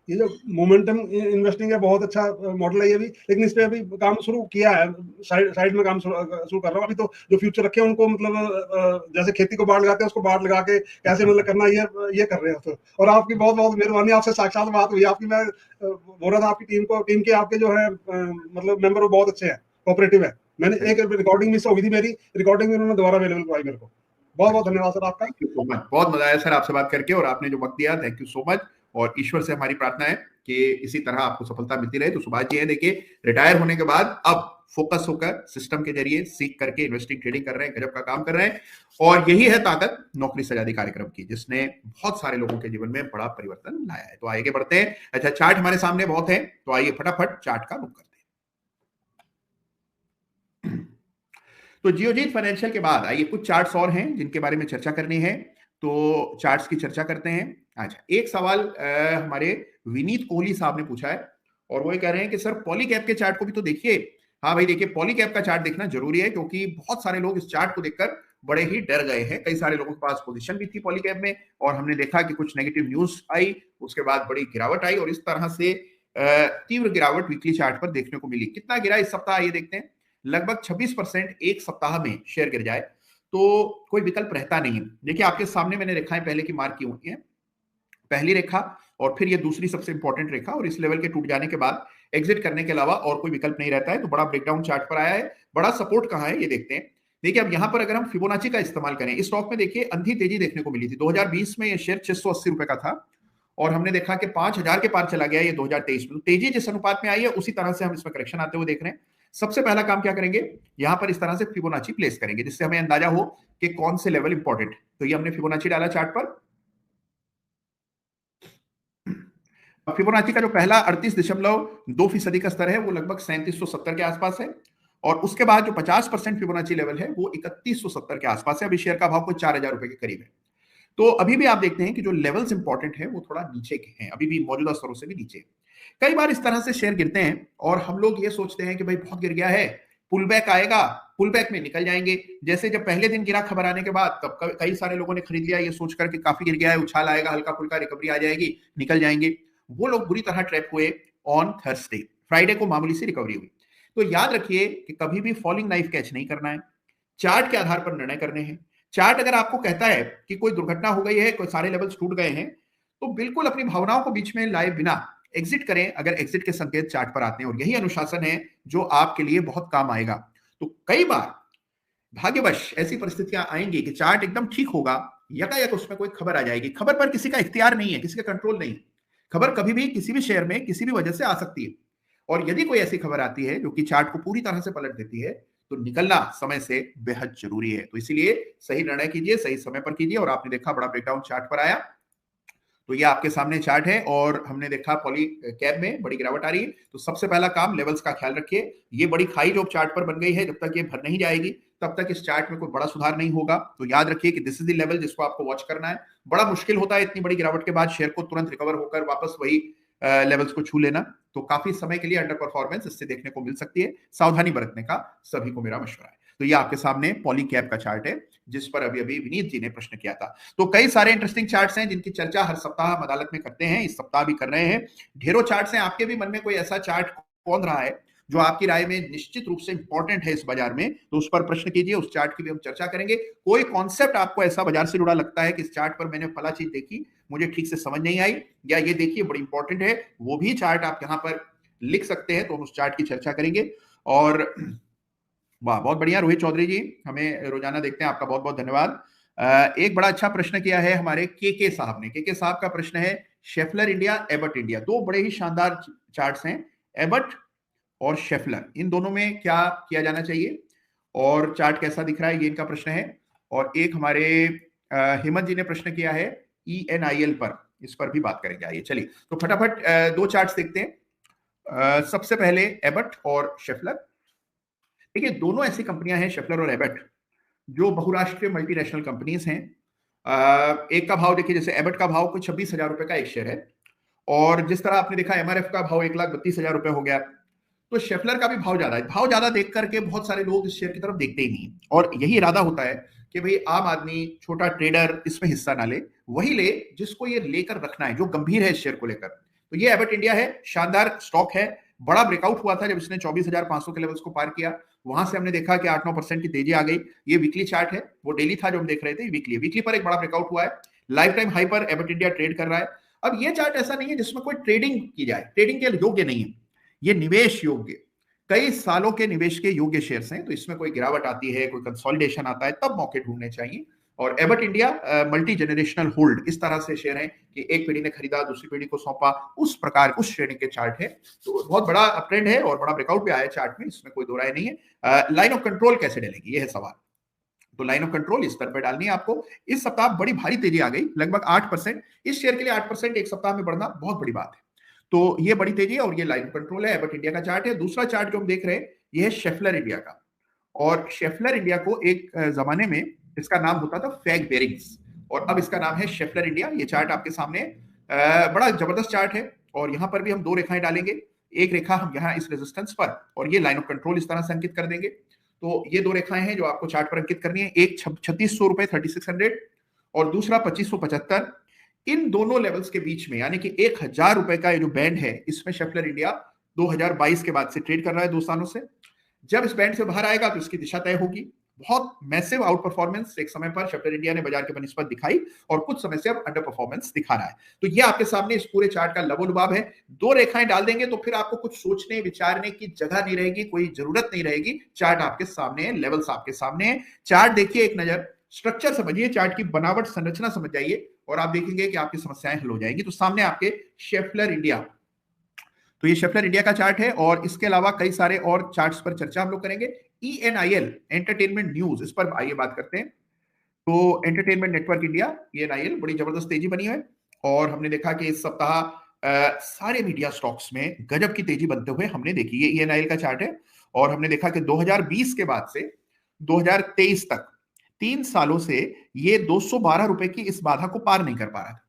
ये जो मोमेंटम इन्वेस्टिंग है बहुत अच्छा मॉडल है ये भी, लेकिन इस पे अभी काम शुरू किया है, साइड में काम शुरू कर रहा हूँ अभी। तो जो फ्यूचर रखे हैं उनको मतलब जैसे खेती को बाढ़ लगाते हैं, उसको बाढ़ लगा के कैसे मतलब करना, ये कर रहे हैं। तो और आपकी बहुत बहुत मेहरबानी, आपसे साक्षात बात हुई आपकी। मैं बोल रहा था आपकी टीम के आपके जो है मतलब मेंबर वो बहुत अच्छे हैं, कोऑपरेटिव है। मैंने एक रिकॉर्डिंग मिस हो गई थी, मेरी रिकॉर्डिंग उन्होंने दोबारा अवेलेबल करवाई मेरे को। बहुत बहुत धन्यवाद सर आपका। थैंक यू सो मच, बहुत मजा आया सर आपसे बात करके, और आपने जो वक्त दिया, थैंक यू सो मच। और ईश्वर से हमारी प्रार्थना है कि इसी तरह आपको सफलता मिलती रहे। तो सुभाष जी है, देखिए रिटायर होने के बाद अब फोकस होकर सिस्टम के जरिए सीख करके इन्वेस्टिंग ट्रेडिंग कर रहे हैं, गजब का काम कर रहे हैं। और यही है ताकत नौकरी से आजादी कार्यक्रम की, जिसने बहुत सारे लोगों के जीवन में बड़ा परिवर्तन लाया है। तो आगे बढ़ते हैं। अच्छा, चार्ट हमारे सामने बहुत है, तो आइए फटाफट चार्ट का रुख करते हैं। तो जियोजीत फाइनेंशियल के बाद आइए कुछ चार्ट्स और हैं जिनके बारे में चर्चा करनी है, तो चार्ट्स की चर्चा करते हैं। अच्छा, एक सवाल हमारे विनीत कोहली साहब ने पूछा है, और वो ये कह रहे हैं कि सर पॉलीकैप के चार्ट को भी तो देखिए। हाँ भाई, देखिए पॉलीकैप का चार्ट देखना जरूरी है, क्योंकि बहुत सारे लोग इस चार्ट को देखकर बड़े ही डर गए हैं। कई सारे लोगों के पास पोजीशन भी थी पॉलीकैप में, और हमने देखा कि कुछ नेगेटिव न्यूज आई, उसके बाद बड़ी गिरावट आई, और इस तरह से तीव्र गिरावट वीकली चार्ट पर देखने को मिली। कितना गिरा इस सप्ताह, ये देखते हैं। लगभग 26% एक सप्ताह में शेयर गिर जाए तो कोई विकल्प रहता नहीं है। देखिए आपके सामने मैंने रेखाएं पहले की मार्क की हुई हैं, पहली रेखा और फिर ये दूसरी सबसे इंपॉर्टेंट रेखा, और इस लेवल के टूट जाने के बाद एग्जिट करने के अलावा और कोई विकल्प नहीं रहता है। तो बड़ा ब्रेकडाउन चार्ट पर आया है। बड़ा सपोर्ट कहां है ये देखते हैं। देखिए अब यहां पर अगर हम फिबोनाची का इस्तेमाल करें, इस स्टॉक में देखिए अंधी तेजी देखने को मिली थी। 2020 में ये शेयर 680 रुपए का था, और हमने देखा कि 5000 के पार चला गया ये 2023 में। तेजी जिस अनुपात में आई है उसी तरह से हम इसमें करेक्शन आते हुए देख रहे हैं। सबसे पहला काम क्या करेंगे, यहां पर इस तरह से फिबोनाची प्लेस करेंगे जिससे हमें अंदाजा हो कि कौन से लेवल इंपॉर्टेंट। तो ये हमने फिबोनाची डाला चार्ट पर। फिबोनाची का जो पहला 38.2% का स्तर है वो लगभग 3770 के आसपास है, और उसके बाद जो 50% फिबोनाची लेवल है वो 3170 के आसपास है। अभी शेयर का भाव कोई 4000 रुपए के करीब है। तो अभी भी आप देखते हैं कि जो लेवल्स इंपॉर्टेंट है वो थोड़ा नीचे के हैं, अभी भी मौजूदा स्तरों से भी नीचे। कई बार इस तरह से शेयर गिरते हैं और हम लोग ये सोचते हैं कि भाई बहुत गिर गया है, पुल बैक आएगा, पुल बैक में निकल जाएंगे। जैसे जब पहले दिन गिरा खबर आने के बाद, तब कई सारे लोगों ने खरीद लिया ये सोचकर कि काफी गिर गया है, उछाल आएगा, हल्का फुल्का रिकवरी आ जाएगी, निकल जाएंगे। वो लोग बुरी तरह ट्रैप हुए ऑन थर्सडे। फ्राइडे को मामूली सी रिकवरी हुई। तो याद रखिए कि कभी भी फॉलिंग नाइफ कैच नहीं करना है, चार्ट के आधार पर निर्णय करने हैं। चार्ट अगर आपको कहता है कि कोई दुर्घटना हो गई है, कोई सारे लेवल्स टूट गए हैं, तो बिल्कुल अपनी भावनाओं को बीच में लाए बिना एग्जिट करें अगर एग्जिट के संकेत चार्ट पर आते हैं, और यही अनुशासन है जो आपके लिए बहुत काम आएगा। तो कई बार भाग्यवश ऐसी परिस्थितियां आएंगी कि चार्ट एकदम ठीक होगा, यकायक उसमें कोई खबर आ जाएगी। खबर पर किसी का इख्तियार नहीं है, किसी का कंट्रोल नहीं। खबर कभी भी किसी भी शेयर में किसी भी वजह से आ सकती है, और यदि कोई ऐसी खबर आती है जो कि चार्ट को पूरी तरह से पलट देती है, तो निकलना समय से बेहद जरूरी है। तो इसीलिए सही निर्णय कीजिए, सही समय पर कीजिए। और आपने देखा बड़ा ब्रेकडाउन चार्ट पर आया, तो ये आपके सामने चार्ट है, और हमने देखा पॉली कैप में बड़ी गिरावट आ रही है। तो सबसे पहला काम लेवल्स का ख्याल रखिए। ये बड़ी खाई जो चार्ट पर बन गई है, जब तक ये भर नहीं जाएगी तब तक इस चार्ट में कोई बड़ा सुधार नहीं होगा। तो याद रखिए कि दिस इज द लेवल जिसको आपको वॉच करना है। बड़ा मुश्किल होता है इतनी बड़ी गिरावट के बाद शेयर को तुरंत रिकवर होकर वापस वही लेवल्स को छू लेना। तो काफी समय के लिए अंडर परफॉर्मेंस इससे देखने को मिल सकती है। सावधानी बरतने का सभी को मेरा मशवरा है। तो ये आपके सामने पॉली कैप का चार्ट है जिस पर अभी अभी विनीत जी ने प्रश्न किया था। तो कई सारे इंटरेस्टिंग चार्ट्स हैं जिनकी चर्चा हर सप्ताह हम अदालत में करते हैं, इस सप्ताह भी कर रहे हैं। ढेरों चार्ट्स हैं। आपके भी मन में कोई ऐसा चार्ट कौन रहा है जो आपकी राय में निश्चित रूप से इंपॉर्टेंट है इस बाजार में, तो उस पर प्रश्न कीजिए, उस चार्ट की भी हम चर्चा करेंगे। कोई कॉन्सेप्ट आपको ऐसा बाजार से जुड़ा लगता है कि इस चार्ट पर मैंने फला चीज देखी, मुझे ठीक से समझ नहीं आई, या ये देखिए बड़ी इंपॉर्टेंट है, वो भी चार्ट आप यहाँ पर लिख सकते हैं, तो हम उस चार्ट की चर्चा करेंगे। और वाह, बहुत बढ़िया रोहित चौधरी जी, हमें रोजाना देखते हैं, आपका बहुत बहुत धन्यवाद। एक बड़ा अच्छा प्रश्न किया है हमारे के साहब ने। के साहब का प्रश्न है शेफलर इंडिया, एबट इंडिया, दो बड़े ही शानदार चार्ट्स हैं, एबट और शेफलर, इन दोनों में क्या किया जाना चाहिए और चार्ट कैसा दिख रहा है, ये इनका प्रश्न है। और एक हमारे हेमंत जी ने प्रश्न किया है ENIL पर, इस पर भी बात करेंगे। आइए चलिए तो फटाफट दो चार्ट्स देखते हैं। सबसे पहले एबट और शेफलर। देखिए दोनों ऐसी कंपनियां हैं, शेफलर और एबट, जो बहुराष्ट्रीय मल्टीनेशनल कंपनीज हैं। एक का भाव देखिए, जैसे एबट का भाव कुछ 26,000 रुपए का एक शेयर है, और जिस तरह आपने देखा MRF का भाव 1,32,000 रुपए हो गया, तो शेफलर का भी भाव ज्यादा है। भाव ज्यादा देख करके बहुत सारे लोग इस शेयर की तरफ देखते ही नहीं, और यही इरादा होता है कि भाई आम आदमी, छोटा ट्रेडर इसमें हिस्सा ना ले, वही ले जिसको ये लेकर रखना है, जो गंभीर है इस शेयर को लेकर। तो ये एबट इंडिया है, शानदार स्टॉक है, बड़ा ब्रेकआउट हुआ था जब इसने 24,500 के लेवल्स को पार किया, वहां से हमने देखा कि 8-9% की तेजी आ गई। ये वीकली चार्ट है, वो डेली था जो हम देख रहे थे, वीकली पर एक बड़ा ब्रेकआउट हुआ है, लाइफ टाइम हाई पर एबट इंडिया ट्रेड कर रहा है। अब ये चार्ट ऐसा नहीं है जिसमें कोई ट्रेडिंग की जाए, ट्रेडिंग के योग्य नहीं है, ये निवेश योग्य, कई सालों के निवेश के योग्य शेयर्स हैं। तो इसमें कोई गिरावट आती है, कोई कंसोलिडेशन आता है, तब मौके ढूंढने चाहिए। और Abbott India multi generational hold, इस तरह से शेयर है कि एक पीढ़ी ने खरीदा, दूसरी पीढ़ी को सौंपा, उस प्रकार उस श्रेणी के चार्ट है। तो बहुत बड़ा ट्रेंड है और बड़ा ब्रेकआउट भी आया चार्ट में, इसमें कोई दो राय नहीं है। लाइन ऑफ कंट्रोल कैसे डलेगी, यह है सवाल। तो लाइन ऑफ कंट्रोल इस स्तर पर डालनी है आपको। इस सप्ताह बड़ी भारी तेजी आ गई, लगभग 8%। इस शेयर के लिए 8% एक सप्ताह में बढ़ना बहुत बड़ी बात है। तो ये बड़ी तेजी है और ये लाइन कंट्रोल है, एबट इंडिया का चार्ट है। दूसरा चार्ट जो हम देख रहे हैं ये है शेफलर इंडिया का, और शेफलर इंडिया को एक जमाने में इसका नाम होता था फैग बेरिंग्स, और अब इसका नाम है शेफलर इंडिया। ये चार्ट आपके सामने बड़ा जबरदस्त चार्ट है, और यहां पर भी हम दो रेखाएं डालेंगे, एक रेखा हम यहाँ इस रेजिस्टेंस पर, और ये लाइन ऑफ कंट्रोल इस तरह से अंकित कर देंगे। तो ये दो रेखाएं हैं जो आपको चार्ट पर अंकित करनी है, एक 3600 रुपए 3600 और दूसरा 2575। इन दोनों लेवल्स के बीच में, यानी कि 1000 रुपए का ये जो बैंड है, इसमें शेफलर इंडिया 2022 के बाद से ट्रेड कर रहा है, 2 सालों से। जब इस बैंड से बाहर आएगा तो इसकी दिशा तय होगी। बहुत मैसिव आउट परफॉर्मेंस एक समय पर शेफलर इंडिया ने बाजार के बनिस्बत दिखाई, और कुछ समय से अब अंडर परफॉर्मेंस दिखा रहा है। तो ये आपके सामने इस पूरे चार्ट का लबोलुबाब है। दो रेखाएं डाल देंगे तो फिर आपको कुछ सोचने विचारने की जगह नहीं रहेगी, कोई जरूरत नहीं रहेगी। चार्ट आपके सामने है, लेवल्स आपके सामने है। चार्ट देखिए एक नजर, स्ट्रक्चर समझिए, चार्ट की बनावट संरचना समझ जाइए, और आप देखेंगे कि आपकी समस्याएं हल हो जाएंगी। तो सामने आपके शेफलर इंडिया, तो तो ये शेफलर इंडिया का चार्ट है और इसके अलावा कई सारे और चार्ट्स पर चर्चा हम लोग करेंगे। ENIL एंटरटेनमेंट न्यूज, इस पर आइए बात करते हैं। तो एंटरटेनमेंट नेटवर्क इंडिया ENIL बड़ी जबरदस्त तेजी बनी है और हमने देखा कि इस सप्ताह सारे मीडिया स्टॉक्स में गजब की तेजी बनते हुए हमने देखी। ये ENIL का चार्ट है और हमने देखा कि 2020 के बाद से 2023 तक 3 सालों से ये 212 रुपए की इस बाधा को पार नहीं कर पा रहा था।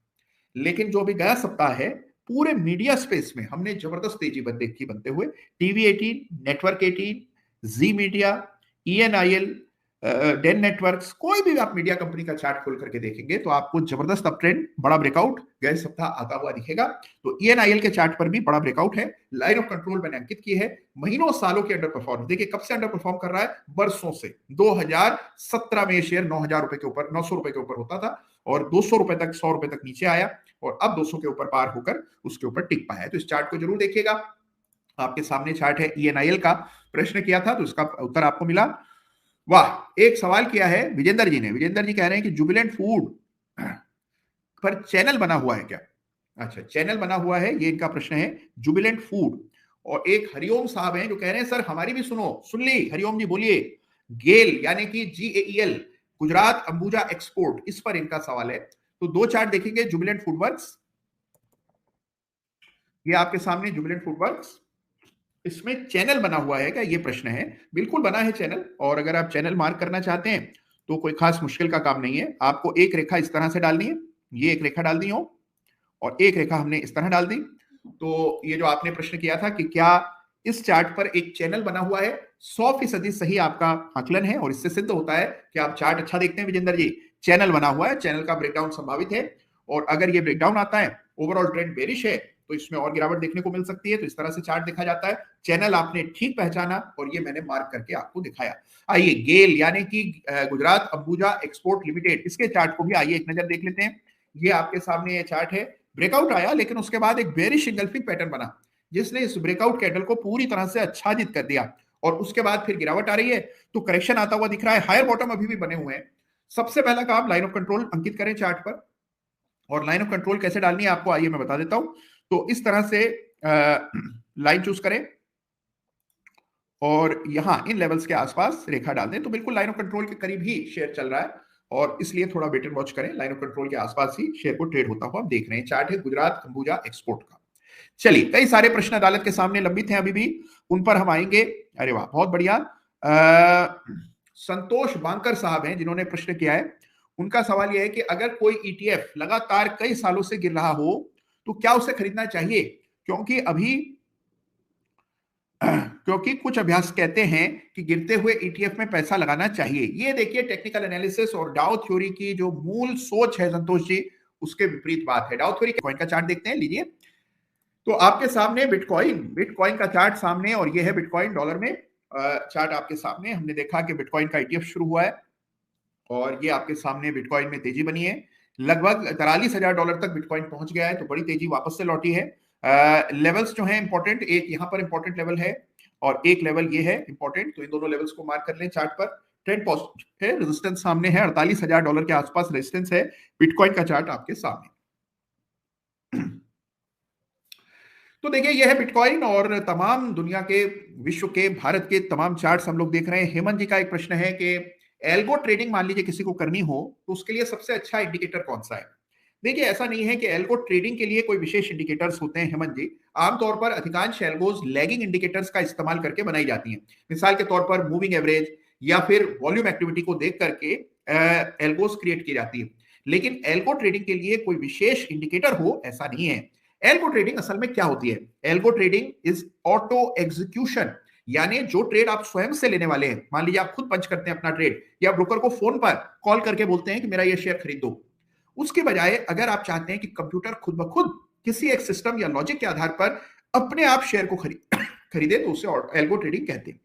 लेकिन जो अभी गया सप्ताह है, पूरे मीडिया स्पेस में हमने जबरदस्त तेजी देखी बनते हुए। टीवी 18, नेटवर्क 18, जी मीडिया, ENIL, डेन नेटवर्क्स, कोई भी आप मीडिया कंपनी का चार्ट खोल करके देखेंगे तो आपको जबरदस्त अप ट्रेंड, बड़ा ब्रेकआउट गए सप्ताह आता हुआ दिखेगा। तो ENIL के चार्ट पर भी बड़ा ब्रेकआउट है। लाइन ऑफ कंट्रोल मैंने अंकित की है। महीनों सालों के अंडर परफॉर्म, देखिए कब से अंडर परफॉर्म कर रहा है, बरसों से। 2017 में शेयर 9,000 रुपए के ऊपर, 900 रुपए के ऊपर होता था और 200 रुपए तक, 100 रुपए तक नीचे आया और अब 200 के ऊपर पार होकर उसके ऊपर टिक पाया है। तो इस चार्ट को जरूर देखिएगा। आपके सामने चार्ट है। ENIL का प्रश्न किया था तो उसका उत्तर आपको मिला। वाह, एक सवाल किया है विजेंद्र जी ने। विजेंद्र जी कह रहे हैं कि जुबिलेंट फूड पर चैनल बना हुआ है क्या? अच्छा, चैनल बना हुआ है, ये इनका प्रश्न है। जुबिलेंट फूड। और एक हरिओम साहब हैं जो कह रहे हैं सर हमारी भी सुनो। सुन ली हरिओम जी, बोलिए। गेल यानी कि GAEL, गुजरात अंबुजा एक्सपोर्ट, इस पर इनका सवाल है। तो दो चार्ट देखेंगे। जुबिलेंट फूडवर्क्स, ये आपके सामने जुबिलेंट फूडवर्क्स, इसमें चैनल बना हुआ है क्या, ये प्रश्न है। बिल्कुल बना है चैनल, और अगर आप चैनल मार्क करना चाहते हैं तो कोई खास मुश्किल का काम नहीं है। आपको एक रेखा इस तरह से डालनी है, ये एक रेखा डाल दी हो और एक रेखा हमने इस तरह डाल दी। तो ये जो आपने प्रश्न किया था कि क्या इस चार्ट पर एक चैनल बना हुआ है, 100% सही आपका आकलन है और इससे सिद्ध होता है कि आप चार्ट अच्छा देखते हैं विजेंद्र जी। चैनल बना हुआ है, चैनल का ब्रेकडाउन संभावित है और अगर ये ब्रेकडाउन आता है, ओवरऑल ट्रेंड बेरिश है, तो इसमें और गिरावट देखने को मिल सकती है। तो इस तरह से चार्ट देखा जाता है। चैनल आपने ठीक पहचाना और ये मैंने मार्क करके आपको दिखाया। आइए, गेल यानी कि गुजरात अंबुजा एक्सपोर्ट लिमिटेड, इसके चार्ट को भी आइए एक नजर देख लेते हैं। ये आपके सामने ये चार्ट है। ब्रेकआउट आया लेकिन उसके बाद एक बेरिश इंगल्फिंग पैटर्न बना जिसने इस ब्रेकआउट कैंडल को पूरी तरह से आच्छादित कर दिया और उसके बाद फिर गिरावट आ रही है। तो करेक्शन आता हुआ दिख रहा है। हायर बॉटम अभी भी बने हुए हैं। सबसे पहला काम लाइन ऑफ कंट्रोल अंकित करें चार्ट पर, और लाइन ऑफ कंट्रोल कैसे डालनी है आपको आइए मैं बता देता हूं। तो इस तरह से लाइन चूज करें और यहां इन लेवल्स के आसपास रेखा डाल दें। तो बिल्कुल लाइन ऑफ कंट्रोल के करीब ही शेयर चल रहा है और इसलिए थोड़ा वेट एंड वॉच करें। लाइन ऑफ कंट्रोल के आसपास ही शेयर को ट्रेड होता हुआ आप देख रहे हैं। चार्ट है गुजरात अंबुजा एक्सपोर्ट का। चलिए, कई सारे प्रश्न अदालत के सामने लंबित हैं अभी भी, उन पर हम आएंगे। अरे वाह, बहुत बढ़िया। संतोष बांकर साहब हैं जिन्होंने प्रश्न किया है। उनका सवाल यह है कि अगर कोई ETF लगातार कई सालों से गिर रहा हो तो क्या उसे खरीदना चाहिए, क्योंकि कुछ अभ्यास कहते हैं कि गिरते हुए ETF में पैसा लगाना चाहिए। ये देखिए, टेक्निकल एनालिसिस और डाउ थ्योरी की जो मूल सोच है संतोष जी, उसके विपरीत बात है। डाउ थ्योरी कॉइन का चार्ट देखते हैं, लीजिए। तो आपके सामने बिटकॉइन का चार्ट सामने, और ये है बिटकॉइन डॉलर में चार्ट आपके सामने। हमने देखा कि बिटकॉइन का ETF शुरू हुआ है और ये आपके सामने बिटकॉइन में तेजी बनी है। लगभग $43,000 तक बिटकॉइन पहुंच गया है, तो बड़ी तेजी वापस से लौटी है। लेवल्स जो है इंपॉर्टेंट, एक यहाँ पर इंपॉर्टेंट लेवल है और एक लेवल ये है इंपॉर्टेंट। तो इन दोनों लेवल्स को मार्क कर लें चार्ट पर। ट्रेंड पॉजिटिव है, रेजिस्टेंस सामने है, $48,000 के आसपास रेजिस्टेंस है। बिटकॉइन का चार्ट आपके सामने। तो देखिए, यह है बिटकॉइन और तमाम दुनिया के, विश्व के, भारत के तमाम चार्ट्स हम लोग देख रहे हैं। हेमंत जी का एक प्रश्न है कि एल्गो ट्रेडिंग मान लीजिए किसी को करनी हो तो उसके लिए सबसे अच्छा इंडिकेटर कौन सा है। देखिए, ऐसा नहीं है कि एल्गो ट्रेडिंग के लिए कोई विशेष इंडिकेटर्स होते हैं हेमंत जी। आमतौर पर अधिकांश एल्गोज लैगिंग इंडिकेटर्स का इस्तेमाल करके बनाई जाती हैं। मिसाल के तौर पर मूविंग एवरेज या फिर वॉल्यूम एक्टिविटी को देख करके एल्गोज क्रिएट की जाती है। लेकिन एल्गो ट्रेडिंग के लिए कोई विशेष इंडिकेटर हो, ऐसा नहीं है। एल्गो ट्रेडिंग असल में क्या होती है? Algo trading is auto execution, यानी जो ट्रेड आप स्वयं से लेने वाले हैं, मान लीजिए आप खुद पंच करते हैं अपना ट्रेड या ब्रोकर को फोन पर कॉल करके बोलते हैं कि मेरा ये शेयर खरीद दो, उसके बजाय अगर आप चाहते हैं कि कंप्यूटर खुद ब खुद किसी एक सिस्टम या लॉजिक के आधार पर अपने आप शेयर को खरीदे तो उसे एल्गो ट्रेडिंग कहते हैं।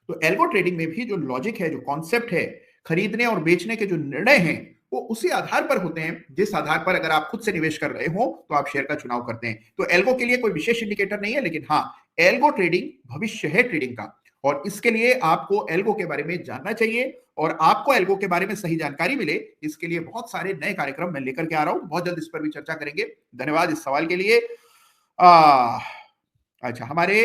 तो एल्गो ट्रेडिंग में भी जो लॉजिक है, जो कॉन्सेप्ट है, खरीदने और बेचने के जो निर्णय हैं, वो उसी आधार पर होते हैं जिस आधार पर अगर आप खुद से निवेश कर रहे हो तो आप शेयर का चुनाव करते हैं। तो एल्गो के लिए कोई विशेष इंडिकेटर नहीं है, लेकिन हाँ, एल्गो ट्रेडिंग भविष्य है ट्रेडिंग का और इसके लिए आपको एल्गो के बारे में जानना चाहिए। और आपको एल्गो के बारे में सही जानकारी मिले, इसके लिए बहुत सारे नए कार्यक्रम मैं लेकर के आ रहा हूं। बहुत जल्द इस पर भी चर्चा करेंगे। धन्यवाद इस सवाल के लिए। अच्छा, हमारे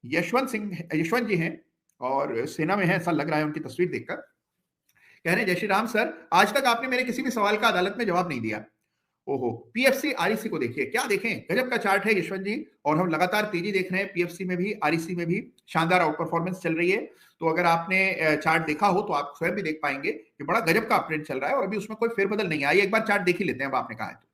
यशवंत जी हैं और सेना में है ऐसा लग रहा है उनकी तस्वीर देखकर। कह रहे हैं, जय श्री राम सर, आज तक आपने मेरे किसी भी सवाल का अदालत में जवाब नहीं दिया। ओहो, पीएफसी आरईसी को देखिए, क्या देखें, गजब का चार्ट है यशवंत जी, और हम लगातार तेजी देख रहे हैं पीएफसी में भी, आरईसी में भी शानदार आउट परफॉर्मेंस चल रही है। तो अगर आपने चार्ट देखा हो तो आप स्वयं भी देख पाएंगे कि बड़ा गजब का अपट्रेंड चल रहा है और अभी उसमें कोई फेरबदल नहीं आई। एक बार चार्ट देख ही लेते हैं, अब आपने कहा है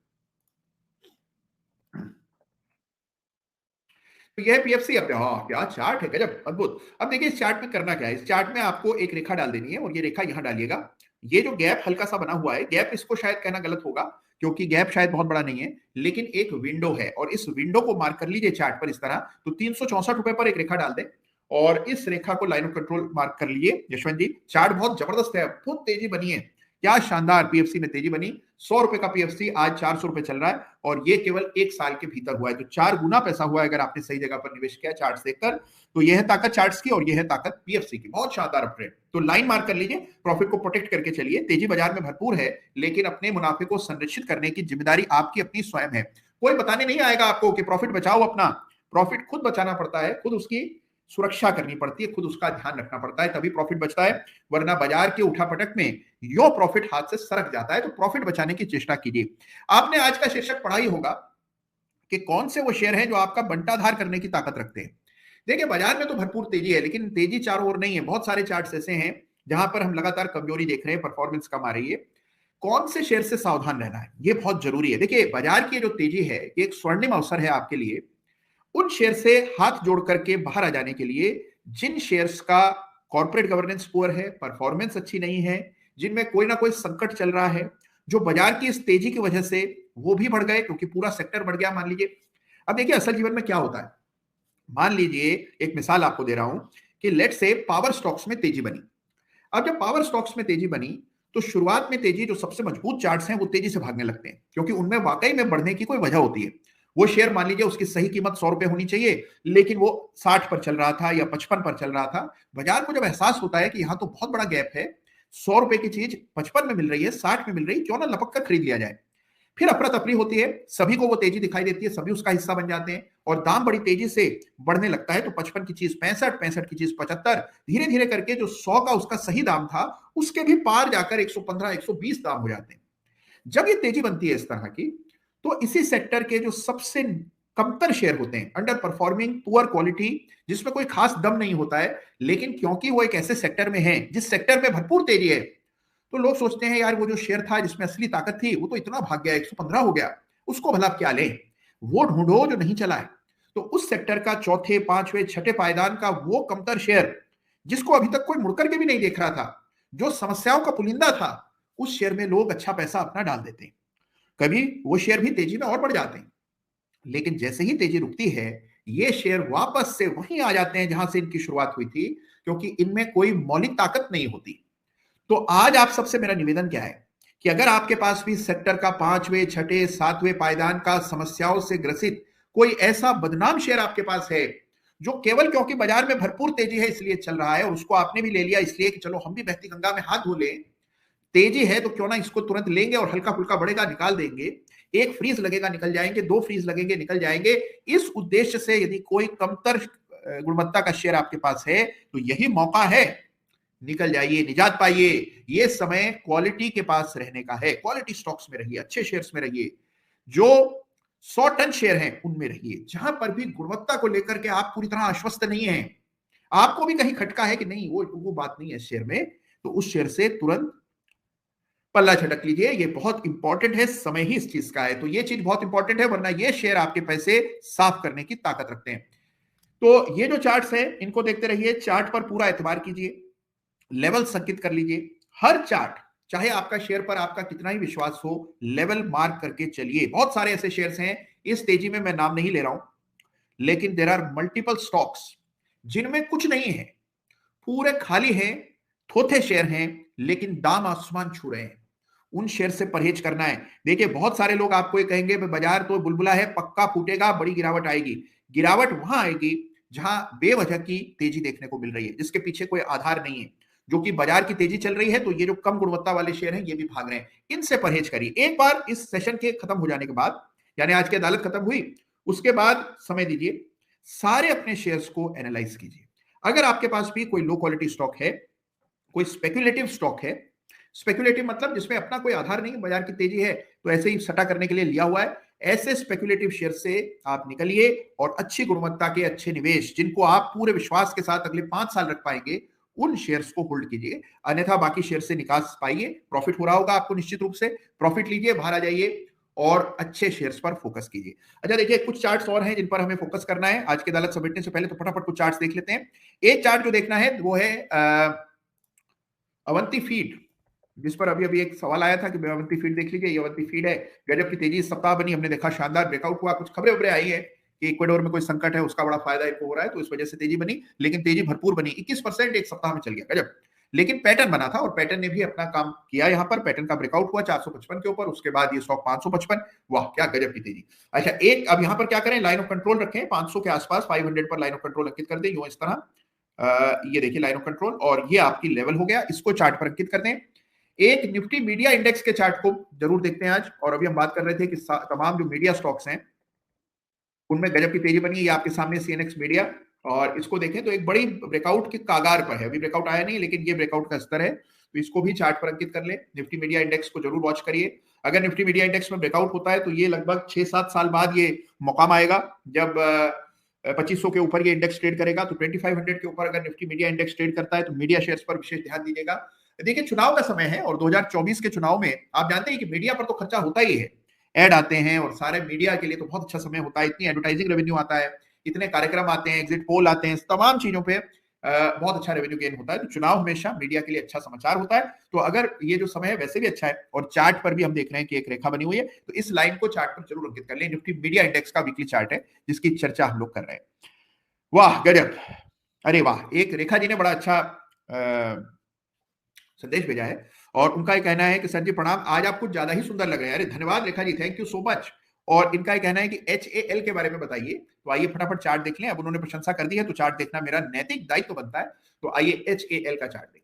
तो यह पीएफसी अब, हाँ क्या चार्ट है, गजब, अद्भुत। अब देखिए इस चार्ट में करना क्या है, इस चार्ट में आपको एक रेखा डाल देनी है और ये रेखा यहां डालिएगा। ये जो गैप हल्का सा बना हुआ है, गैप इसको शायद कहना गलत होगा क्योंकि गैप शायद बहुत बड़ा नहीं है, लेकिन एक विंडो है और इस विंडो को मार्क कर लीजिए चार्ट पर इस तरह। तो 364 रुपए पर एक रेखा डाल दें और इस रेखा को लाइन ऑफ कंट्रोल मार्क कर लीजिए यशवंत जी। चार्ट बहुत जबरदस्त है, बहुत तेजी बनी है, क्या शानदार पीएफसी में तेजी बनी। 100 रुपए का पीएफसी आज 400 रुपए चल रहा है और ये केवल एक साल के भीतर हुआ है, तो 4 गुना पैसा हुआ है अगर आपने सही जगह पर निवेश किया चार्ट देखकर। तो यह है ताकत चार्ट्स की और यह है ताकत पीएफसी की, बहुत शानदार अपट्रेंड। तो लाइन मार्क कर लीजिए, प्रॉफिट को प्रोटेक्ट करके चलिए। तेजी बाजार में भरपूर है लेकिन अपने मुनाफे को संरक्षित करने की जिम्मेदारी आपकी अपनी स्वयं है। कोई बताने नहीं आएगा आपको कि प्रॉफिट बचाओ, अपना प्रॉफिट खुद बचाना पड़ता है, खुद उसकी सुरक्षा करनी पड़ती है, खुद उसका ध्यान रखना पड़ता है, तभी प्रॉफिट बचता है। वरना बाजार के उठापटक में यो प्रॉफिट हाथ से सरक जाता है। तो प्रॉफिट बचाने की चेष्टा कीजिए। आपने आज का शीर्षक पढ़ा ही होगा कि कौन से वो शेयर हैं जो आपका बंटाधार करने की ताकत रखते हैं। देखिए बाजार में तो भरपूर तेजी है लेकिन तेजी चारों ओर नहीं है, बहुत सारे चार्ट्स ऐसे हैं जहां पर हम लगातार कमजोरी देख रहे हैं, परफॉर्मेंस कम आ रही है। कौन से शेयर से सावधान रहना है ये बहुत जरूरी है। देखिए बाजार की जो तेजी है ये एक स्वर्णिम अवसर है आपके लिए, उन शेयर से हाथ जोड़ करके बाहर आ जाने के लिए जिन शेयर्स का कॉर्पोरेट गवर्नेंस पुअर है, परफॉर्मेंस अच्छी नहीं है, जिनमें कोई ना कोई संकट चल रहा है, जो बाजार की इस तेजी की वजह से वो भी बढ़ गए क्योंकि पूरा सेक्टर बढ़ गया मान लीजिए। अब देखिए असल जीवन में क्या होता है, मान लीजिए एक मिसाल आपको दे रहा हूं कि लेट से पावर स्टॉक्स में तेजी बनी। अब जब पावर स्टॉक्स में तेजी बनी तो शुरुआत में तेजी, जो सबसे मजबूत चार्ट्स हैं वो तेजी से भागने लगते हैं क्योंकि उनमें वाकई में बढ़ने की कोई वजह होती है। वो शेयर मान लीजिए उसकी सही कीमत 100 रुपए होनी चाहिए लेकिन वो 60 पर चल रहा था या 55 पर चल रहा था। बाजार को जब एहसास होता है कि यहां तो बहुत बड़ा गैप है, 100 रुपए की चीज 55 में मिल रही है, 60 में मिल रही, क्यों ना लपक कर खरीद लिया जाए। फिर अफरा तफरी होती है, सभी को वो तेजी दिखाई देती है, सभी उसका हिस्सा बन जाते हैं और दाम बड़ी तेजी से बढ़ने लगता है। तो 55 की चीज 65, 65 की चीज 75, धीरे धीरे करके जो 100 का उसका सही दाम था उसके भी पार जाकर 115, 120 दाम हो जाते हैं। जब ये तेजी बनती है इस तरह की, तो इसी सेक्टर के जो सबसे कमतर शेयर होते हैं, अंडर परफॉर्मिंग, पुअर क्वालिटी, जिसमें कोई खास दम नहीं होता है, लेकिन क्योंकि वो एक ऐसे सेक्टर में है जिस सेक्टर में भरपूर तेजी है, तो लोग सोचते हैं यार वो जो शेयर था जिसमें असली ताकत थी वो तो इतना भाग गया, 115 हो गया, उसको भला क्या लें, वो ढूंढो जो नहीं चला है। तो उस सेक्टर का चौथे, पांचवें, छठे पायदान का वो कमतर शेयर जिसको अभी तक कोई मुड़कर के भी नहीं देख रहा था, जो समस्याओं का पुलिंदा था, उस शेयर में लोग अच्छा पैसा अपना डाल देते हैं। कभी वो शेयर भी तेजी में और बढ़ जाते हैं, लेकिन जैसे ही तेजी रुकती है ये शेयर वापस से वहीं आ जाते हैं जहां से इनकी शुरुआत हुई थी, क्योंकि इनमें कोई मौलिक ताकत नहीं होती। तो आज आप सबसे मेरा निवेदन क्या है कि अगर आपके पास भी सेक्टर का पांचवें, छठे, सातवें पायदान का समस्याओं से ग्रसित कोई ऐसा बदनाम शेयर आपके पास है जो केवल क्योंकि बाजार में भरपूर तेजी है इसलिए चल रहा है और उसको आपने भी ले लिया इसलिए कि चलो हम भी बहती गंगा में हाथ धो लें, तेजी है तो क्यों ना इसको तुरंत लेंगे और हल्का फुल्का बढ़ेगा निकाल देंगे, एक फ्रीज लगेगा निकल जाएंगे, 2 फ्रीज लगेंगे निकल जाएंगे, इस उद्देश्य से यदि कोई कमतर गुणवत्ता का शेयर आपके पास है तो यही मौका है, निकल जाइए, निजात पाइए। ये समय क्वालिटी के पास रहने का है, क्वालिटी स्टॉक्स में रहिए, अच्छे शेयर्स में रहिए, जो 100 टन शेयर हैं उनमें रहिए, जहां पर भी गुणवत्ता को लेकर के आप पूरी तरह आश्वस्त नहीं है, आपको भी कहीं खटका है कि नहीं वो बात नहीं है शेयर में, तो उस शेयर से तुरंत पल्ला झटक लीजिए। ये बहुत इंपॉर्टेंट है, समय ही इस चीज का है, तो ये चीज बहुत इंपॉर्टेंट है, वरना ये शेयर आपके पैसे साफ करने की ताकत रखते हैं। तो ये जो चार्ट्स हैं इनको देखते रहिए, चार्ट पर पूरा एतबार कीजिए, लेवल संकित कर लीजिए, हर चार्ट चाहे आपका शेयर पर आपका कितना ही विश्वास हो, लेवल मार्क करके चलिए। बहुत सारे ऐसे शेयर्स हैं, इस तेजी में मैं नाम नहीं ले रहा हूं, लेकिन देयर आर मल्टीपल स्टॉक्स जिनमें कुछ नहीं है, पूरे खाली हैं, थोथे शेयर हैं, लेकिन दाम आसमान छू रहे हैं, उन शेयर से परहेज करना है। देखिए बहुत सारे लोग आपको ये कहेंगे बाजार तो बुलबुला है, पक्का फूटेगा, बड़ी गिरावट आएगी। गिरावट वहां आएगी जहां बेवजह की तेजी देखने को मिल रही है, जिसके पीछे कोई आधार नहीं है, जो कि बाजार की तेजी चल रही है तो ये जो कम गुणवत्ता वाले शेयर हैं ये भी भाग रहे हैं, इनसे परहेज करिए। एक बार इस सेशन के खत्म हो जाने के बाद, यानी आज की अदालत खत्म हुई उसके बाद समय दीजिए, सारे अपने शेयर्स को एनालाइज कीजिए। अगर आपके पास भी कोई लो क्वालिटी स्टॉक है, कोई स्पेक्युलेटिव स्टॉक है, स्पेक्युलेटिव मतलब जिसमें अपना कोई आधार नहीं, बाजार की तेजी है तो ऐसे ही सटा करने के लिए लिया हुआ है, ऐसे स्पेक्युलेटिव शेयर से आप निकलिए और अच्छी गुणवत्ता के अच्छे निवेश जिनको आप पूरे विश्वास के साथ अगले 5 साल रख पाएंगे, उन शेयर्स को होल्ड कीजिए। अन्यथा बाकी शेयर से निकास पाइए, प्रॉफिट हो रहा होगा आपको निश्चित रूप से, प्रॉफिट लीजिए, बाहर आ जाइए और अच्छे शेयर्स पर फोकस कीजिए। अच्छा देखिए, कुछ चार्ट्स और हैं जिन पर हमें फोकस करना है आज की अदालत समेटने से पहले, तो फटाफट कुछ चार्ट्स देख लेते हैं। एक चार्ट जो देखना है वो है अवंती फीड, जिस पर अभी अभी एक सवाल आया था कि अवंती फीड देख लीजिए। ये अवंती फीड है, गजब की तेजी इस सप्ताह बनी, हमने देखा शानदार ब्रेकआउट हुआ, कुछ खबरें उबरें आई है कि इक्वाडोर में कोई संकट है, उसका बड़ा फायदा इनको हो रहा है, तो इस वजह से तेजी बनी, लेकिन तेजी भरपूर बनी, 21% एक सप्ताह में चल गया, गजब। लेकिन पैटर्न बना था और पैटर्न ने भी अपना काम किया, यहाँ पर पैटर्न का ब्रेकआउट हुआ 455 के ऊपर, उसके बाद ये स्टॉक 555, वाह क्या गजब की तेजी। अच्छा एक अब यहाँ पर क्या करें, लाइन ऑफ कंट्रोल रखें 500 के आसपास, 500 पर लाइन ऑफ कंट्रोल अंकित कर दें, यूं इस तरह, ये देखिए लाइन ऑफ कंट्रोल, और ये आपकी लेवल हो गया, इसको चार्ट पर अंकित कर दें। एक निफ्टी मीडिया इंडेक्स के चार्ट को जरूर देखते हैं आज, और अभी हम बात कर रहे थे कि तमाम जो मीडिया स्टॉक्स हैं उनमें गजब की तेजी बनी है, ये आपके सामने सीएनएक्स मीडिया, और इसको देखें तो एक बड़ी ब्रेकआउट की कागार पर है, अभी ब्रेकआउट आया नहीं लेकिन ये ब्रेकआउट का स्तर है, तो इसको भी चार्ट पर अंकित कर लें। निफ्टी मीडिया इंडेक्स को जरूर वॉच करिए, अगर निफ्टी मीडिया इंडेक्स में ब्रेकआउट होता है तो ये लगभग 6-7 साल बाद ये मुकाम आएगा जब 2500 के ऊपर ये इंडेक्स ट्रेड करेगा, तो 2500 के ऊपर अगर निफ्टी मीडिया इंडेक्स ट्रेड करता है तो मीडिया शेयर्स पर विशेष ध्यान दीजिएगा। देखिए चुनाव का समय है और 2024 के चुनाव में आप जानते हैं कि मीडिया पर तो खर्चा होता ही है, ऐड आते हैं और सारे मीडिया के लिए तो बहुत अच्छा समय होता है, इतनी एडवर्टाइजिंग रेवेन्यू आता है, इतने कार्यक्रम आते हैं, एग्जिट पोल आते हैं, तमाम चीजों पे बहुत अच्छा रेवेन्यू गेन होता है, तो चुनाव हमेशा मीडिया के लिए अच्छा समाचार होता है। तो अगर ये जो समय है वैसे भी अच्छा है, और चार्ट पर भी हम देख रहे हैं कि एक रेखा बनी हुई है, तो इस लाइन को चार्ट पर जरूर अंकित कर लें। निफ्टी मीडिया इंडेक्स का वीकली चार्ट है जिसकी चर्चा हम लोग कर रहे हैं। वाह गजब, अरे वाह, एक रेखा जी ने बड़ा अच्छा संदेश भेजा है और उनका कहना है कि सर जी प्रणाम, आज आप कुछ ज्यादा ही सुंदर लग रहे हैं। अरे धन्यवाद Rekha ji, thank you so much. और इनका कहना है कि HAL के बारे में बताइए, तो आइए फटाफट चार्ट देख लें, अब उन्होंने प्रशंसा कर दी है तो चार्ट देखना मेरा नैतिक दायित्व बनता है, तो आइए HAL का चार्ट देख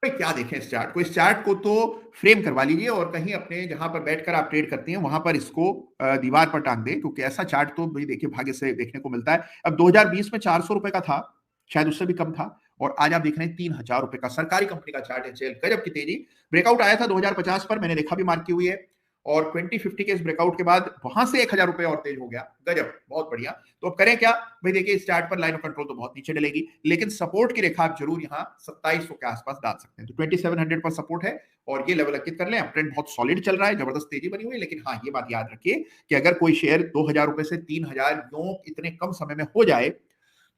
लें। क्या देखें इस चार्ट को, इस चार्ट को तो फ्रेम करवा लीजिए और कहीं अपने जहां पर बैठकर आप ट्रेड करते हैं वहां पर इसको दीवार पर टांग दें, क्योंकि ऐसा चार्ट तो भाई देखिए भाग्य से देखने को मिलता है। अब 2020 में 400 रुपए का था, शायद उससे भी कम था, और आज आप देख रहे हैं 3000 रुपए का सरकारी कंपनी का चार्ट है। गजब की तेजी, ब्रेकआउट आया था 2050 पर, मैंने रेखा भी मार्क की हुई है, और 2050 के इस ब्रेकआउट के बाद वहां से 1000 रुपए और तेज हो गया, गजब, बहुत बढ़िया। तो अब करें क्या भाई, देखिए इस चार्ट पर लाइन ऑफ कंट्रोल तो बहुत नीचे डलेगी, लेकिन सपोर्ट की रेखा आप जरूर यहाँ 2700 के आसपास डाल सकते हैं, तो 2700 पर सपोर्ट है और ये लेवल अंकित कर लें। ट्रेंड बहुत सॉलिड चल रहा है, जबरदस्त तेजी बनी हुई है, लेकिन हाँ ये बात याद रखिए कि अगर कोई शेयर 2000 रुपए से 3000 यूं इतने कम समय में हो जाए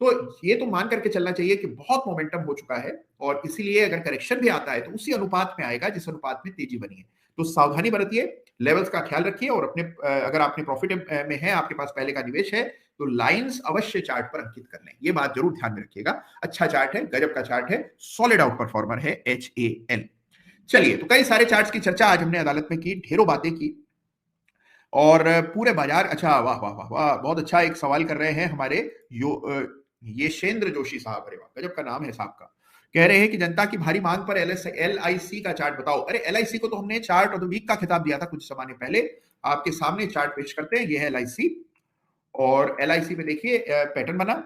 तो ये तो मान करके चलना चाहिए कि बहुत मोमेंटम हो चुका है, और इसीलिए अगर करेक्शन भी आता है तो उसी अनुपात में आएगा जिस अनुपात में तेजी बनी है। तो सावधानी बरतिए, लेवल्स का ख्याल रखिए, और अपने अगर आपने प्रॉफिट में है, आपके पास पहले का निवेश है, तो लाइंस अवश्य चार्ट पर अंकित कर लें, ये बात जरूर ध्यान में रखिएगा। अच्छा चार्ट है, गजब का चार्ट है, सॉलिड आउट परफॉर्मर है HAL। चलिए, तो कई सारे चार्ट्स की चर्चा आज हमने अदालत में की, ढेरों बातें की, और पूरे बाजार, अच्छा वाह वाह वाह वाह, बहुत अच्छा एक सवाल कर रहे हैं हमारे येशेंद्र जोशी साहब, अरे वाह गजब का नाम है साहब का, कह रहे हैं कि जनता की भारी मांग पर LIC का चार्ट बताओ। अरे LIC को तो हमने चार्ट ऑफ द वीक का खिताब दिया था कुछ समय पहले, आपके सामने चार्ट पेश करते हैं, ये है LIC, और LIC में देखिए पैटर्न बना,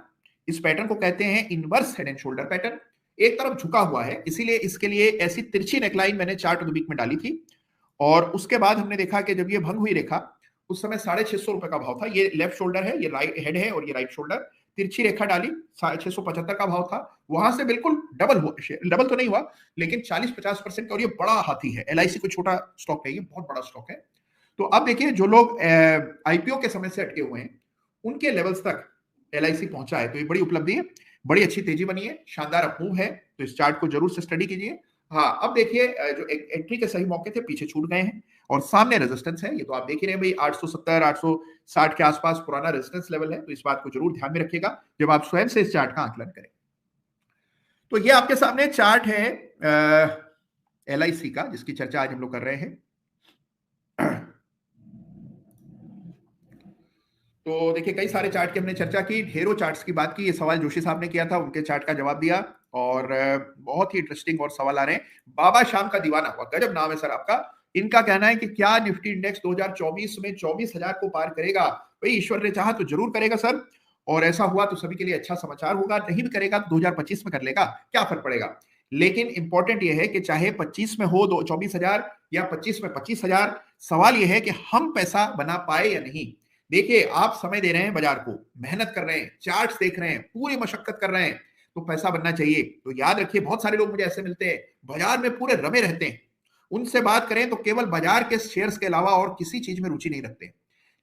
इस पैटर्न को कहते हैं inverse head and shoulder pattern, एक तरफ झुका हुआ है, इसीलिए इसके लिए ऐसी तिरछी नेकलाइन मैंने चार्ट ऑफ द वीक में डाली थी, और उसके बाद हमने देखा कि जब ये भंग हुई रेखा, उस समय 650 रुपए का भाव था, ये लेफ्ट शोल्डर है, ये राइट हेड है, और ये राइट शोल्डर, तिरछी रेखा डाली, 675 का भाव था, वहां से बिल्कुल डबल तो नहीं हुआ, लेकिन 40-50% का, और ये बड़ा हाथी है, LIC कोई छोटा स्टॉक है, ये बहुत बड़ा स्टॉक है। तो अब देखिए जो लोग IPO के समय से अटके हुए हैं उनके लेवल्स तक LIC पहुंचा है, तो ये बड़ी उपलब्धि है, बड़ी अच्छी तेजी बनी है, शानदार अपमूव है, तो इस चार्ट को जरूर से स्टडी कीजिए। हाँ अब देखिए जो एंट्री के सही मौके थे पीछे छूट गए हैं, और सामने रेजिस्टेंस है, ये तो आप देख ही रहे हैं भाई, 870 860 के आसपास पुराना रेजिस्टेंस लेवल है, तो इस बात को जरूर ध्यान में रखिएगा जब आप स्वयं से इस चार्ट का आकलन करें। तो ये आपके सामने चार्ट है LIC का, जिसकी चर्चा आज हम लोग कर रहे हैं। तो देखिए कई सारे चार्ट की हमने चर्चा की, ढेरों चार्ट्स की बात की, ये सवाल जोशी साहब ने किया था, उनके चार्ट का जवाब दिया, और बहुत ही इंटरेस्टिंग और सवाल आ रहे हैं। बाबा शाम का दीवाना हुआ, गजब नाम है सर आपका, इनका कहना है कि क्या निफ्टी इंडेक्स 2024 में 24,000 को पार करेगा? भाई ईश्वर ने चाहा तो जरूर करेगा सर, और ऐसा हुआ तो सभी के लिए अच्छा समाचार होगा। नहीं भी करेगा तो 2025 में कर लेगा, क्या फर्क पड़ेगा। लेकिन इंपॉर्टेंट यह है कि चाहे 25 में हो 24,000 या 25 में 25,000, सवाल यह है कि हम पैसा बना पाए या नहीं। देखिए, आप समय दे रहे हैं बाजार को, मेहनत कर रहे हैं, चार्ट्स देख रहे हैं, पूरी मशक्कत कर रहे हैं, तो पैसा बनना चाहिए। तो याद रखिए, बहुत सारे लोग मुझे ऐसे मिलते हैं बाजार में पूरे रमे रहते हैं, उनसे बात करें तो केवल बाजार के शेयर्स के अलावा और किसी चीज में रुचि नहीं रखते,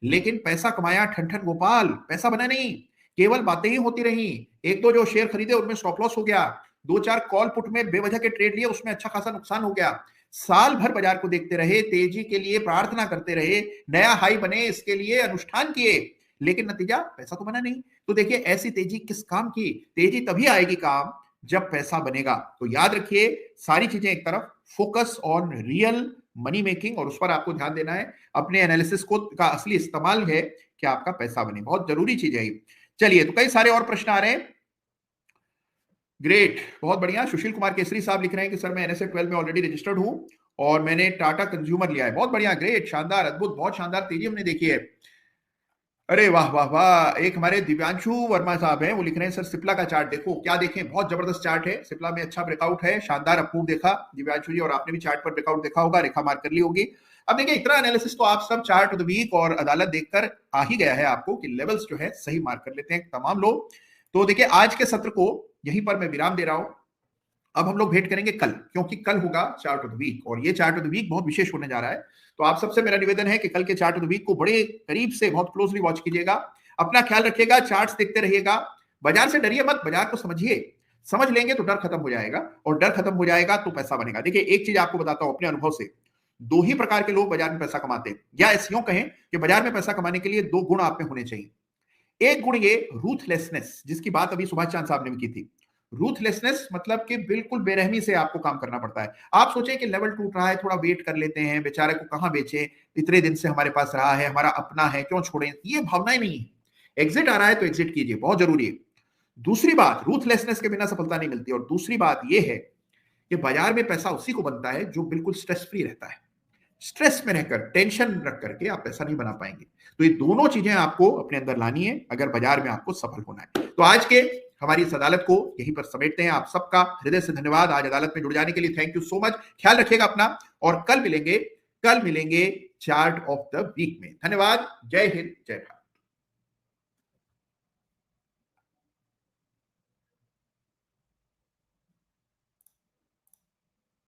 लेकिन पैसा कमाया ठन ठन गोपाल, पैसा बना नहीं, केवल बातें ही होती रही। एक दो जो शेयर खरीदे उनमें स्टॉप लॉस हो गया, दो चार कॉल पुट में बेवजह के ट्रेड लिए, उसमें अच्छा खासा नुकसान हो गया। साल भर बाजार को देखते रहे, तेजी के लिए प्रार्थना करते रहे, नया हाई बने इसके लिए अनुष्ठान किए, लेकिन नतीजा पैसा तो बना नहीं। तो देखिए, ऐसी तेजी किस काम की? तेजी तभी आएगी काम जब पैसा बनेगा। तो याद रखिए, सारी चीजें एक तरफ, focus on real money making, और उस पर आपको ध्यान देना है। अपने एनालिसिस को का असली इस्तेमाल है कि आपका पैसा बने, बहुत जरूरी चीज है ये। चलिए, तो कई सारे और प्रश्न आ रहे हैं। ग्रेट, बहुत बढ़िया। सुशील कुमार केसरी साहब लिख रहे हैं कि सर मैं एनएसए 12 में ऑलरेडी रजिस्टर्ड हूं और मैंने टाटा कंज्यूमर लिया है। बहुत बढ़िया, ग्रेट, शानदार, अद्भुत, बहुत शानदार तेजी हमने देखी है। अरे वाह वाह वाह। एक हमारे दिव्यांशु वर्मा साहब हैं, वो लिख रहे हैं सर सिप्ला का चार्ट देखो। क्या देखें, बहुत जबरदस्त चार्ट है, सिप्ला में अच्छा ब्रेकआउट है, शानदार अपमूव देखा दिव्यांशु जी, और आपने भी चार्ट पर ब्रेकआउट देखा होगा, रेखा मार्क कर ली होगी। अब देखिए, इतना एनालिसिस तो आप सब चार्ट ऑफ द वीक और अदालत देखकर आ ही गया है आपको कि लेवल्स जो है सही मार्क कर लेते हैं तमाम लोग। तो देखिए, आज के सत्र को यहीं पर मैं विराम दे रहा हूं। अब हम लोग भेंट करेंगे कल, क्योंकि कल होगा चार्ट ऑफ द वीक, और ये चार्ट ऑफ द वीक बहुत विशेष होने जा रहा है। तो आप सबसे मेरा निवेदन है कि कल के चार्ट ऑफ द वीक को बड़े करीब से, बहुत क्लोजली वॉच कीजिएगा। अपना ख्याल रखिएगा, चार्ट्स देखते रहिएगा, बाजार से डरिए मत, बाजार को समझिए। समझ लेंगे तो डर खत्म हो जाएगा, और डर खत्म हो जाएगा तो पैसा बनेगा। देखिए, एक चीज आपको बताता हूं अपने अनुभव से, दो ही प्रकार के लोग बाजार में पैसा कमाते हैं, या ऐसे यूं कहें कि बाजार में पैसा कमाने के लिए दो गुण आप में होने चाहिए। एक गुण ये रूथलेसनेस, जिसकी बात अभी सुभाष चांद साहब ने भी की थी। रूथलेसनेस मतलब कि बिल्कुल बेरहमी से आपको काम करना पड़ता है। आप सोचें कि लेवल टूट रहा है, थोड़ा वेट कर लेते हैं, बेचारे को कहां बेचे, इतने दिन से हमारे पास रहा है, हमारा अपना है, क्यों छोड़ें, ये भावनाएं नहीं है। एग्जिट आ रहा है तो एग्जिट कीजिए, बहुत जरूरी है। दूसरी बात, रूथलेसनेस के बिना सफलता नहीं मिलती। और दूसरी बात यह है कि बाजार में पैसा उसी को बनता है जो बिल्कुल स्ट्रेस फ्री रहता है। स्ट्रेस में रहकर, टेंशन रख करके आप पैसा नहीं बना पाएंगे। तो ये दोनों चीजें आपको अपने अंदर लानी है अगर बाजार में आपको सफल होना है। तो आज के हमारी इस अदालत को यहीं पर समेटते हैं। आप सबका हृदय से धन्यवाद आज अदालत में जुड़ जाने के लिए, थैंक यू सो मच। ख्याल रखिएगा अपना, और कल मिलेंगे चार्ट ऑफ द वीक में। धन्यवाद, जय हिंद, जय भारत।